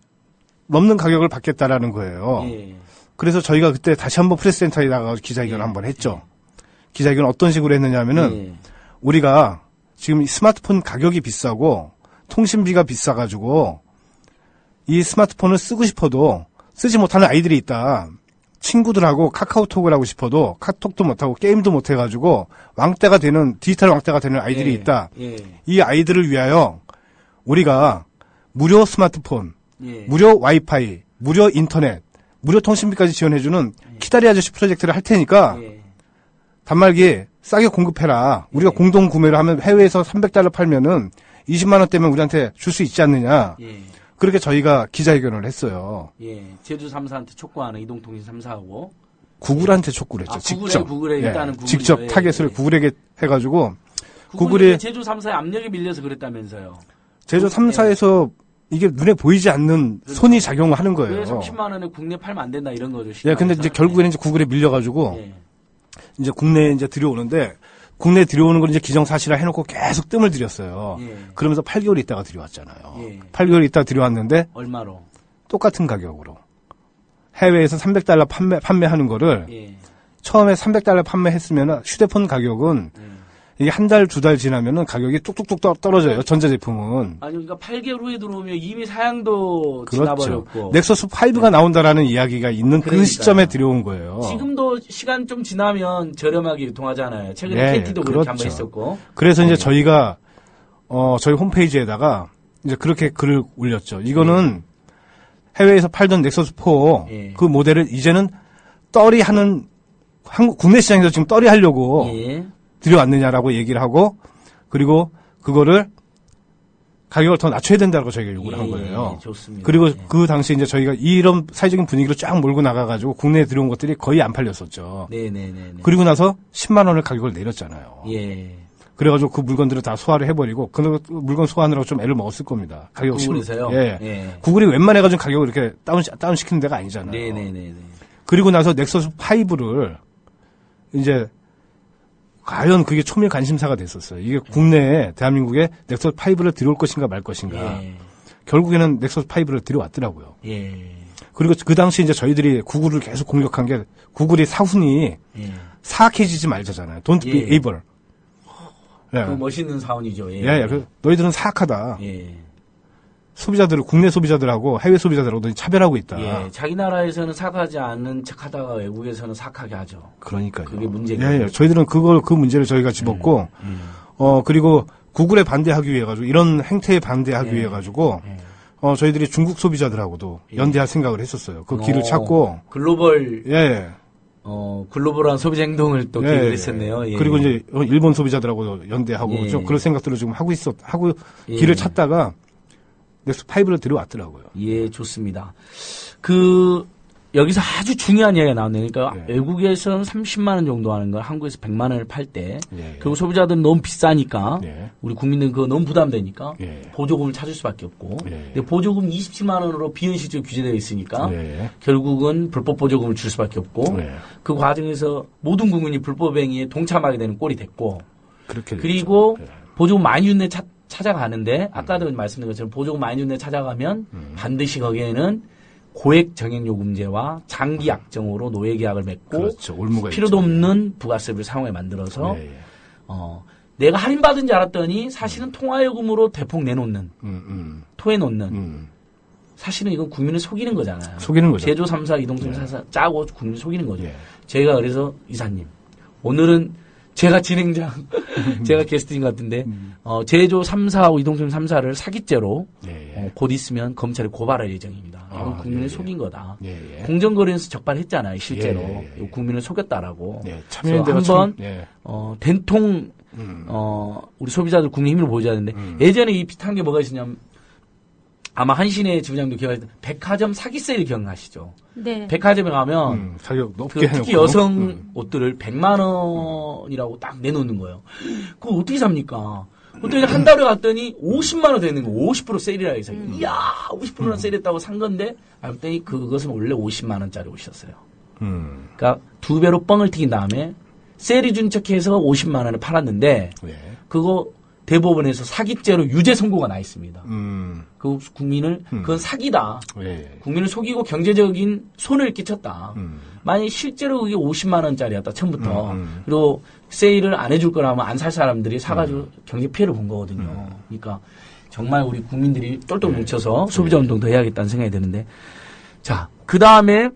넘는 가격을 받겠다라는 거예요. 예. 그래서 저희가 그때 다시 한번 프레스센터에 나가서 기자회견을 한번 했죠. 기자회견 어떤 식으로 했느냐면은 예. 우리가 지금 스마트폰 가격이 비싸고 통신비가 비싸가지고 이 스마트폰을 쓰고 싶어도 쓰지 못하는 아이들이 있다. 친구들하고 카카오톡을 하고 싶어도 카톡도 못하고 게임도 못해가지고 왕따가 되는 디지털 왕따가 되는 아이들이 예. 있다. 예. 이 아이들을 위하여 우리가 무료 스마트폰, 예. 무료 와이파이, 무료 인터넷, 무료 통신비까지 지원해주는 키다리 아저씨 프로젝트를 할 테니까 예. 단말기 싸게 공급해라. 우리가 공동 구매를 하면 해외에서 $300 팔면은 20만 원대면 우리한테 줄 수 있지 않느냐. 예. 그렇게 저희가 기자회견을 했어요. 예. 제주 3사한테 촉구하는 이동통신 3사하고 구글한테 촉구를 했죠. 직접. 구글에 예, 일단은 구글이 직접 예, 타겟을 예. 구글에게 해가지고 구글이 제주 3사의 압력에 밀려서 그랬다면서요. 제조 3사에서 이게 눈에 보이지 않는 손이 작용하는 거예요. 왜 30만 원에 국내 팔면 안 된다 이런 거죠. 예, 근데 이제 결국에는 이제 구글에 밀려가지고 예. 이제 국내에 이제 들여오는데 국내에 들여오는 걸 이제 기정사실화 해놓고 계속 뜸을 들였어요. 예. 그러면서 8개월 있다가 들여왔잖아요. 예. 8개월 있다가 들여왔는데 얼마로? 똑같은 가격으로 해외에서 $300 판매하는 거를 예. 처음에 $300 판매했으면 휴대폰 가격은 이게 한 달, 두 달 지나면은 가격이 뚝뚝뚝 떨어져요. 전자제품은. 아니 그러니까 8개월 후에 들어오면 이미 사양도 그렇죠. 지나버렸고 넥서스 5가 나온다라는 이야기가 있는 그 그러니까요. 시점에 들여온 거예요. 지금도 시간 좀 지나면 저렴하게 유통하잖아요. 최근에 네, KT도 그렇게 그렇죠. 한번 했었고. 그래서 이제 저희가 저희 홈페이지에다가 이제 그렇게 글을 올렸죠. 이거는 해외에서 팔던 넥서스 4 예. 그 모델을 이제는 떨이 하는 한국 국내 시장에서 지금 떨이 하려고 예. 들여왔느냐라고 얘기를 하고 그리고 그거를 가격을 더 낮춰야 된다고 저희가 요구를 한 거예요. 예, 좋습니다. 그리고 예. 그 당시에 이제 저희가 이런 사회적인 분위기로 쫙 몰고 나가가지고 국내에 들어온 것들이 거의 안 팔렸었죠. 네네네. 그리고 나서 10만 원을 가격을 내렸잖아요. 예. 그래가지고 그 물건들을 다 소화를 해버리고 그 물건 소화하느라고 좀 애를 먹었을 겁니다. 가격 구글에서요? 예. 예. 구글이 웬만해가지고 가격을 이렇게 다운시키는 데가 아니잖아요. 네네네네. 그리고 나서 넥서스 5를 이제 과연 그게 초미의 관심사가 됐었어요. 이게 국내에 대한민국에 넥서스 5를 들여올 것인가 말 것인가. 예. 결국에는 넥서스 5를 들여왔더라고요. 예. 그리고 그 당시 이제 저희들이 구글을 계속 공격한 게 구글이 사훈이 예. 사악해지지 말자잖아요. Don't be 예. able. 예. 그 멋있는 사원이죠. 예. 예, 예. 너희들은 사악하다. 예. 소비자들을 국내 소비자들하고 해외 소비자들하고 너희 차별하고 있다. 예. 자기 나라에서는 사과하지 않는 척하다가 외국에서는 사악하게 하죠. 그러니까요. 그게 문제죠. 예, 예. 저희들은 그 문제를 저희가 집었고, 그리고 구글에 반대하기 위해 가지고 이런 행태에 반대하기 위해 가지고, 저희들이 중국 소비자들하고도 연대할 생각을 했었어요. 그 길을 찾고, 글로벌 예. 글로벌한 소비자 행동을 또 계획을 했었네요. 예. 그리고 이제 일본 소비자들하고도 연대하고 예. 좀 그런 생각들을 지금 하고 예. 길을 찾다가 넥스 5를 들여왔더라고요. 예, 좋습니다. 여기서 아주 중요한 이야기가 나왔네요. 그러니까 예. 외국에서는 30만 원 정도 하는 걸 한국에서 100만 원을 팔 때, 예. 그리고 소비자들은 너무 비싸니까, 예. 우리 국민들은 그거 너무 부담되니까, 예. 보조금을 찾을 수밖에 없고, 예. 근데 보조금 27만 원으로 비현실적으로 규제되어 있으니까, 예. 결국은 불법 보조금을 줄 수밖에 없고, 예. 그 과정에서 모든 국민이 불법 행위에 동참하게 되는 꼴이 됐고, 그렇게 그리고 됐죠. 예. 보조금 많이 준 데 찾아가는데, 아까도 말씀드린 것처럼 보조금 많이 준 데 찾아가면, 반드시 거기에는 고액 정액요금제와 장기 약정으로 노예 계약을 맺고 그렇죠. 올무가 필요도 있죠. 없는 부가세를 사용해 만들어서 예, 예. 내가 할인받은 줄 알았더니 사실은 통화요금으로 대폭 내놓는 토해놓는 사실은 이건 국민을 속이는 거잖아요. 속이는 거죠. 제조 3사 이동통 4사 짜고 국민을 속이는 거죠. 예. 제가 그래서 이사님 오늘은 제가 진행자, 제가 게스트인 것 같은데, 제조 3사하고 이동som 3사를 사기죄로, 곧 있으면 검찰에 고발할 예정입니다. 이건 국민을 속인 거다. 공정거래에서 적발했잖아요, 실제로. 국민을 속였다라고. 참여연대가 한번, 된통, 우리 소비자들 국민 힘을 보여줘야 되는데, 예전에 이 비슷한 게 뭐가 있었냐면, 아마 한신의 지부장도 기억하실 때, 백화점 사기 세일 기억나시죠? 네. 백화점에 가면, 가격 높게 특히 해놓고. 여성 옷들을 100만 원이라고 딱 내놓는 거예요. 그거 어떻게 삽니까? 어떻게 한 달에 갔더니 50만 원 되는 거, 50% 세일이라 해서, 이야, 50%나 세일했다고 산 건데, 알았더니 그것은 원래 50만 원짜리 옷이었어요. 그러니까 2배로 뻥을 튀긴 다음에, 세일이 준 척해서 50만 원을 팔았는데, 그거 대법원에서 사기죄로 유죄 선고가 나 있습니다. 그 국민을 그건 사기다. 국민을 속이고 경제적인 손해를 끼쳤다. 만약 실제로 그게 50만 원짜리였다 처음부터. 그리고 세일을 안 해줄 거라면 안 살 사람들이 사가지고 경제 피해를 본 거거든요. 그러니까 정말 우리 국민들이 똘똘 뭉쳐서 소비자 운동 더 해야겠다는 생각이 드는데, 자, 그 다음에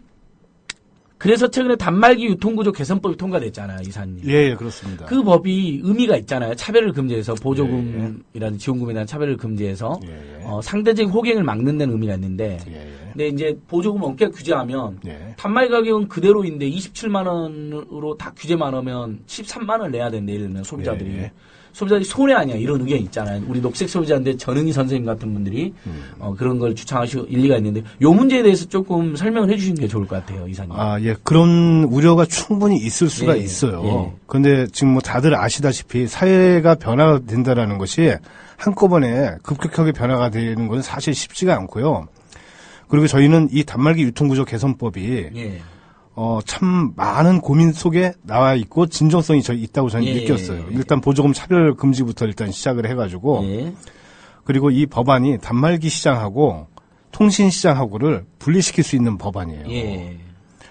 그래서 최근에 단말기 유통구조 개선법이 통과됐잖아요, 이사님. 예, 그렇습니다. 그 법이 의미가 있잖아요. 차별을 금지해서 보조금이라든 지원금에 대한 차별을 금지해서 상대적인 호갱을 막는 데는 의미가 있는데, 근데 이제 보조금 엄격 규제하면 단말기 가격은 그대로인데 27만 원으로 다 규제만 하면 13만 원 내야 되는데, 예를 들면 소비자들이. 소비자들이 손해 아니야, 이런 의견이 있잖아요. 우리 녹색 소비자인데 전흥희 선생님 같은 분들이 그런 걸 주창하시고 일리가 있는데, 요 문제에 대해서 조금 설명을 해주시는 게 좋을 것 같아요, 이사님. 그런 우려가 충분히 있을 수가 있어요. 그런데 지금 뭐 다들 아시다시피 사회가 변화가 된다라는 것이 한꺼번에 급격하게 변화가 되는 것은 사실 쉽지가 않고요. 그리고 저희는 이 단말기 유통구조 개선법이 참 많은 고민 속에 나와 있고 진정성이 있다고 저는 느꼈어요. 일단 보조금 차별 금지부터 일단 시작을 해가지고, 그리고 이 법안이 단말기 시장하고 통신 시장하고를 분리시킬 수 있는 법안이에요.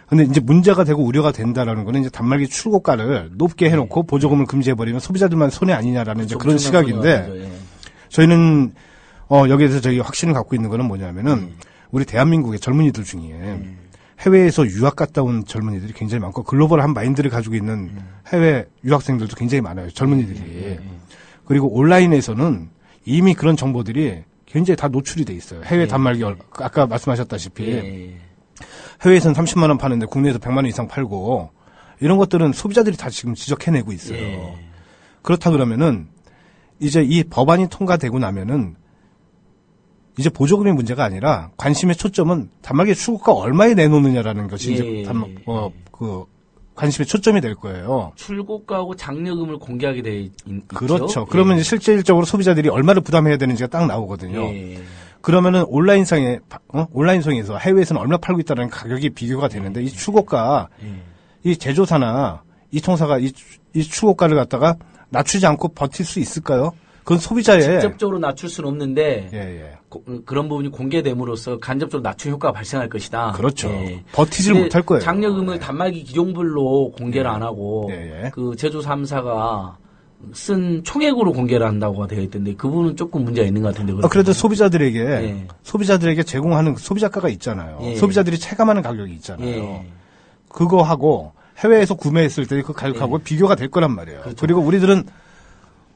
근데 이제 문제가 되고 우려가 된다라는 거는 이제 단말기 출고가를 높게 해놓고 보조금을 금지해버리면 소비자들만 손해 아니냐라는 이제 그런 시각인데, 저희는 여기에서 저희 확신을 갖고 있는 거는 뭐냐면은 우리 대한민국의 젊은이들 중에 해외에서 유학 갔다 온 젊은이들이 굉장히 많고 글로벌한 마인드를 가지고 있는 해외 유학생들도 굉장히 많아요. 젊은이들이. 그리고 온라인에서는 이미 그런 정보들이 굉장히 다 노출이 돼 있어요. 해외 단말기 아까 말씀하셨다시피 해외에서는 30만 원 파는데 국내에서 100만 원 이상 팔고, 이런 것들은 소비자들이 다 지금 지적해내고 있어요. 그렇다 그러면은 이제 이 법안이 통과되고 나면은 이제 보조금의 문제가 아니라 관심의 초점은 단말기 출고가 얼마에 내놓느냐라는 것이 이제 관심의 초점이 될 거예요. 출고가하고 장려금을 공개하게 돼 있죠. 그렇죠. 그러면 이제 실질적으로 소비자들이 얼마를 부담해야 되는지가 딱 나오거든요. 그러면은 온라인상에서 해외에서는 얼마 팔고 있다는 가격이 비교가 되는데, 이 출고가, 이 제조사나 이 통사가 이 출고가를 갖다가 낮추지 않고 버틸 수 있을까요? 그건 소비자의 직접적으로 낮출 수는 없는데 그런 부분이 공개됨으로써 간접적으로 낮춘 효과가 발생할 것이다. 그렇죠. 버티질 못할 거예요. 장려금을 단말기 기종별로 공개를 안 하고 그 제조 3사가 쓴 총액으로 공개를 한다고 되어 있던데, 그 부분은 조금 문제가 있는 것 같은데. 그래도 소비자들에게 제공하는 소비자가가 있잖아요. 소비자들이 체감하는 가격이 있잖아요. 그거하고 해외에서 구매했을 때 그 가격하고 비교가 될 거란 말이에요. 그렇죠. 그리고 우리들은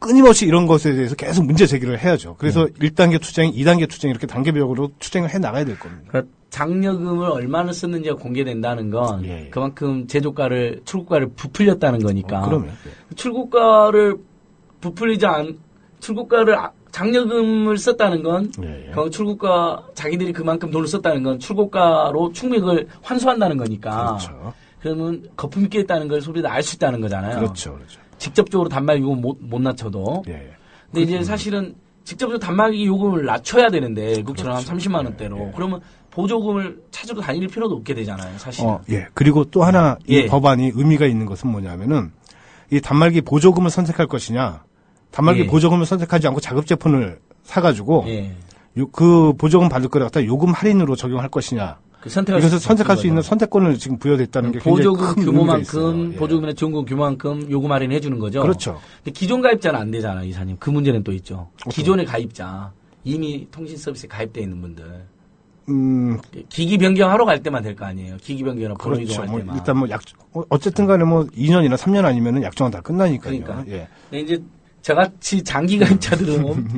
끊임없이 이런 것에 대해서 계속 문제 제기를 해야죠. 그래서 1단계 투쟁, 2단계 투쟁 이렇게 단계별로 투쟁을 해 나가야 될 겁니다. 그러니까 장려금을 얼마나 썼는지가 공개된다는 건 그만큼 출고가를 부풀렸다는 거니까. 그러면 출고가를 장려금을 썼다는 건 출고가 자기들이 그만큼 돈을 썼다는 건 출고가로 충분히 환수한다는 거니까. 그렇죠. 그러면 거품이 껴있다는 걸 소비자 알 수 있다는 거잖아요. 그렇죠. 직접적으로 단말기 요금 못 낮춰도. 근데 이제 사실은 직접적으로 단말기 요금을 낮춰야 되는데, 일국처럼 한 30만 원대로. 그러면 보조금을 찾으러 다닐 필요도 없게 되잖아요, 사실. 그리고 또 하나 이 법안이 의미가 있는 것은 뭐냐면은, 이 단말기 보조금을 선택할 것이냐, 단말기 보조금을 선택하지 않고 자급제품을 사가지고 그 보조금 받을 거를 갖다 요금 할인으로 적용할 것이냐. 이것을 선택할 수 있는 선택권을 지금 부여됐다는 게 굉장히 보조금 규모만큼, 보조금이나 지원금 규모만큼 요금 할인해 주는 거죠. 그렇죠. 근데 기존 가입자는 안 되잖아요, 이사님. 그 문제는 또 있죠. 기존의 가입자, 이미 통신 서비스에 가입되어 있는 분들. 기기 변경하러 갈 때만 될 거 아니에요. 기기 변경이나 번호 그렇죠. 이동할 때만. 일단 어쨌든 간에 2년이나 3년 아니면은 약정은 다 끝나니까요. 그러니까. 예. 근데 이제 저같이 장기 가입자들은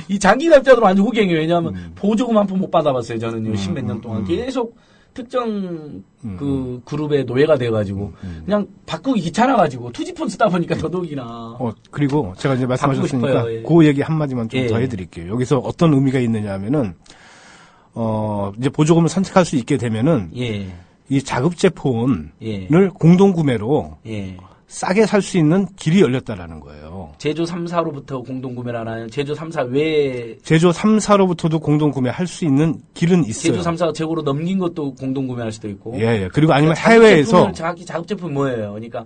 이 장기 가입자들은 완전 호갱이에요. 왜냐하면 보조금 한 푼 못 받아봤어요. 저는요. 십몇 년 동안 계속 특정 그 그룹의 노예가 돼가지고 그냥 바꾸기 귀찮아가지고 투지폰 쓰다 보니까 더더욱이나. 그리고 제가 이제 말씀하셨으니까 싶어요. 예. 그 얘기 한마디만 좀 예. 더 해드릴게요. 여기서 어떤 의미가 있느냐 하면은 이제 보조금을 선택할 수 있게 되면은 예. 이 자급제 폰을 예. 공동구매로 예. 싸게 살 수 있는 길이 열렸다라는 거예요. 제조 3사로부터 공동구매를 하나요? 제조 3사 외에 제조 3사로부터도 공동구매할 수 있는 길은 있어요. 제조 3사가 재고로 넘긴 것도 공동구매할 수도 있고. 예. 그리고 아니면 해외에서 자급제품 뭐예요? 그러니까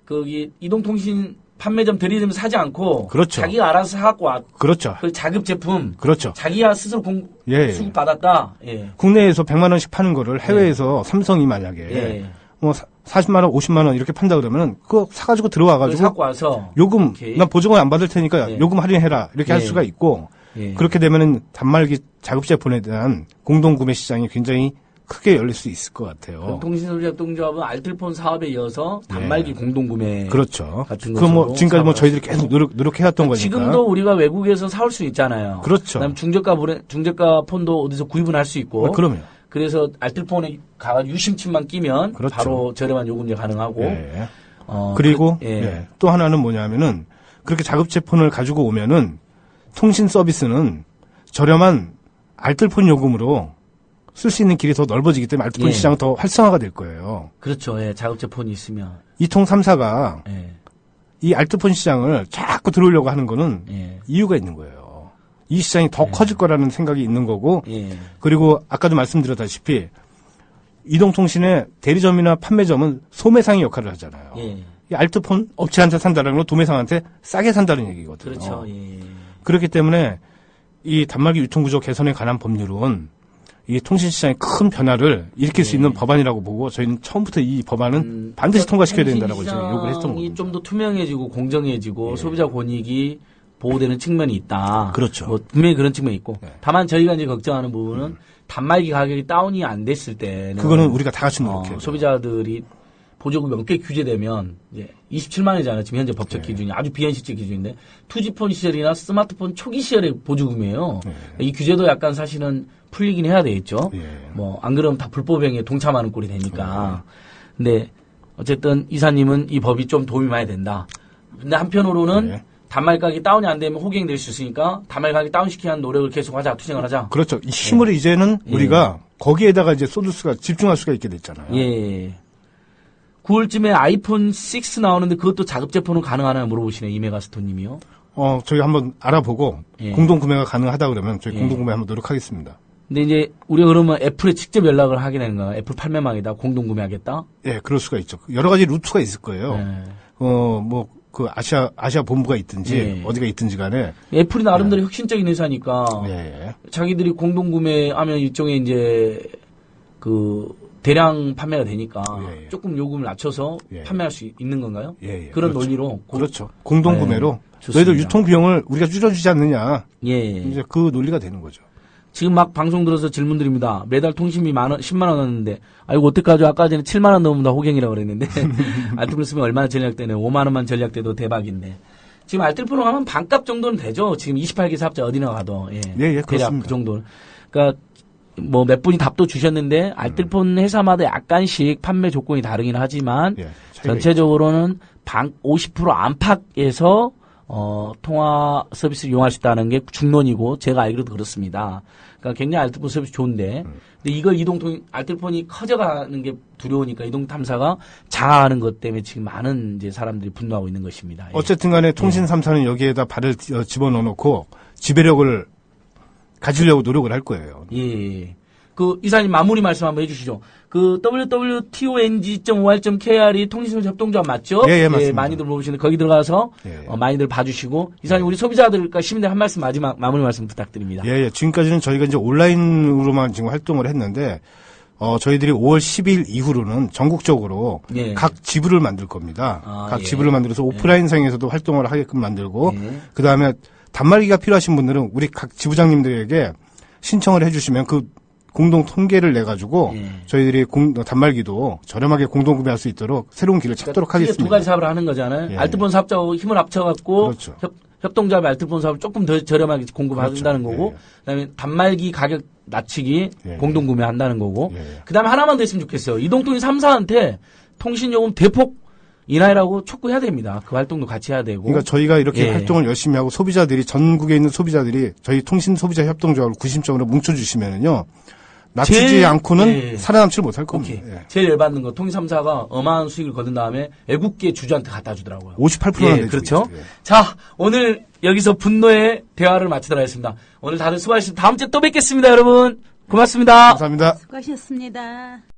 거기 이동통신 판매점 대리점에서 사지 않고 그렇죠. 자기가 알아서 사갖고 그렇죠. 그 자급제품 그렇죠. 자기가 스스로 예. 수급 받았다. 예. 국내에서 100만 원씩 파는 거를 해외에서 삼성이 만약에 예. 40만 원, 50만 원 이렇게 판다 그러면은 그거 사가지고 들어와가지고 사고 와서 요금 오케이. 난 보조금 안 받을 테니까 예. 요금 할인해라 이렇게 할 예. 수가 있고 예. 그렇게 되면은 단말기 자급제 폰에 대한 공동구매 시장이 굉장히 크게 열릴 수 있을 것 같아요. 통신소비자협동조합은 알뜰폰 사업에 이어서 단말기 공동구매 그렇죠. 같은 그럼 것으로 지금까지 사업을 저희들이 계속 노력해왔던 거니까. 지금도 우리가 외국에서 사올 수 있잖아요. 그렇죠. 그다음 중저가 폰도 어디서 구입은 할 수 있고. 그럼요. 그래서 알뜰폰에 가가 유심칩만 끼면 그렇죠. 바로 저렴한 요금제 가능하고. 예. 그리고 또 하나는 뭐냐면은 그렇게 자급제 폰을 가지고 오면은 통신 서비스는 저렴한 알뜰폰 요금으로 쓸 수 있는 길이 더 넓어지기 때문에 알뜰폰 시장은 더 활성화가 될 거예요. 그렇죠. 예, 자급제 폰이 있으면. 이통 3사가 예. 이 알뜰폰 시장을 자꾸 들어오려고 하는 거는 예. 이유가 있는 거예요. 이 시장이 더 커질 거라는 생각이 있는 거고 예. 그리고 아까도 말씀드렸다시피 이동통신의 대리점이나 판매점은 소매상의 역할을 하잖아요. 예. 이 알뜰폰 업체한테 산다는 건 도매상한테 싸게 산다는 얘기거든요. 그렇죠. 예. 그렇기 때문에 이 단말기 유통구조 개선에 관한 법률은 이 통신시장의 큰 변화를 일으킬 수 있는 법안이라고 보고 저희는 처음부터 이 법안은 반드시 통과시켜야 된다라고 지금 요구를 했던 겁니다. 좀 더 투명해지고 공정해지고 소비자 권익이 보호되는 측면이 있다. 그렇죠. 뭐 분명히 그런 측면이 있고. 다만 저희가 이제 걱정하는 부분은 단말기 가격이 다운이 안 됐을 때는 그거는 우리가 다 같이 노력해요. 소비자들이 보조금이 엄격히 규제되면 이제 27만 원이잖아요. 지금 현재 법적 기준이 아주 비현실적 기준인데 투지폰 시절이나 스마트폰 초기 시절의 보조금이에요. 이 규제도 약간 사실은 풀리긴 해야 되겠죠. 뭐 안 그러면 다 불법 행위에 동참하는 꼴이 되니까. 근데 어쨌든 이사님은 이 법이 좀 도움이 많이 된다. 근데 한편으로는 단말 가격이 다운이 안 되면 호갱될 수 있으니까 단말 가격 다운시키는 하는 노력을 계속하자, 투쟁을 하자. 그렇죠. 이 힘을 이제는 우리가 거기에다가 이제 쏟을 수가 집중할 수가 있게 됐잖아요. 예. 9월쯤에 아이폰 6 나오는데 그것도 자급제 폰은 가능하나 물어보시네 이메가스토님이요. 저희 한번 알아보고 공동 구매가 가능하다 그러면 저희 공동 구매 한번 노력하겠습니다. 근데 이제 우리가 그러면 애플에 직접 연락을 하게 되는 거야. 애플 판매망이다. 공동 구매하겠다. 예, 그럴 수가 있죠. 여러 가지 루트가 있을 거예요. 뭐 그 아시아 본부가 있든지 어디가 있든지 간에 애플이 나름대로 혁신적인 회사니까 자기들이 공동 구매하면 일종의 이제 그 대량 판매가 되니까 조금 요금을 낮춰서 판매할 수 있는 건가요? 그런 그렇죠. 논리로 그렇죠. 공동 구매로 너희들 유통 비용을 우리가 줄여주지 않느냐. 이제 그 논리가 되는 거죠. 지금 막 방송 들어서 질문 드립니다. 매달 통신비 10만 원 넣었는데, 이거 어떡하죠? 아까 전에 7만 원 넣으면 다 호갱이라고 그랬는데, 알뜰폰 쓰면 얼마나 전략되네. 5만 원만 전략돼도 대박인데. 지금 알뜰폰으로 가면 반값 정도는 되죠. 지금 28개 사업자 어디나 가도. 대략 그렇습니다. 그 정도는. 그러니까, 뭐 몇 분이 답도 주셨는데, 알뜰폰 회사마다 약간씩 판매 조건이 다르긴 하지만, 전체적으로는 50% 안팎에서 통화 서비스를 이용할 수 있다는 게 중론이고, 제가 알기로도 그렇습니다. 그러니까 굉장히 알뜰폰 서비스 좋은데, 근데 이걸 알뜰폰이 커져가는 게 두려우니까 이동 탐사가 장악하는 것 때문에 지금 많은 이제 사람들이 분노하고 있는 것입니다. 어쨌든 간에 통신 3사는 여기에다 발을 집어넣어 놓고 지배력을 가지려고 노력을 할 거예요. 그 이사님 마무리 말씀 한번 해주시죠. 그 www.tong.or.kr이 통신소비자 협동조합 맞죠? 맞습니다. 많이들 물어보시는데 거기 들어가서 많이들 봐주시고 이사님 우리 소비자들과 시민들 한 말씀 마무리 말씀 부탁드립니다. 지금까지는 저희가 이제 온라인으로만 지금 활동을 했는데 저희들이 5월 10일 이후로는 전국적으로 각 지부를 만들 겁니다. 각 지부를 만들어서 오프라인상에서도 활동을 하게끔 만들고 그 다음에 단말기가 필요하신 분들은 우리 각 지부장님들에게 신청을 해주시면 그 공동 통계를 내 가지고 예. 저희들이 단말기도 저렴하게 공동 구매할 수 있도록 새로운 길을 찾도록 크게 하겠습니다. 두 가지 사업을 하는 거잖아요. 예. 알뜰폰 사업자하고 힘을 합쳐갖고 그렇죠. 협동조합 알뜰폰 사업을 조금 더 저렴하게 공급한다는 그렇죠. 거고, 예. 그다음에 단말기 가격 낮추기 예. 공동 구매한다는 거고, 예. 그다음에 하나만 더 있으면 좋겠어요. 이동통신 3사한테 통신요금 대폭 인하라고 촉구해야 됩니다. 그 활동도 같이 해야 되고. 그러니까 저희가 이렇게 예. 활동을 열심히 하고 소비자들이 전국에 있는 소비자들이 저희 통신 소비자 협동조합을 구심점으로 뭉쳐주시면은요. 낮추지 제일- 않고는 예. 살아남지를 못할 오케이. 겁니다. 예. 제일 열받는 거 통신 3사가 어마어마한 수익을 거둔 다음에 애국계 주주한테 갖다 주더라고요. 58%나 예, 내주고 그렇죠. 있어요. 예. 자, 오늘 여기서 분노의 대화를 마치도록 하겠습니다. 오늘 다들 수고하셨습니다. 다음 주에 또 뵙겠습니다, 여러분. 고맙습니다. 감사합니다. 수고하셨습니다.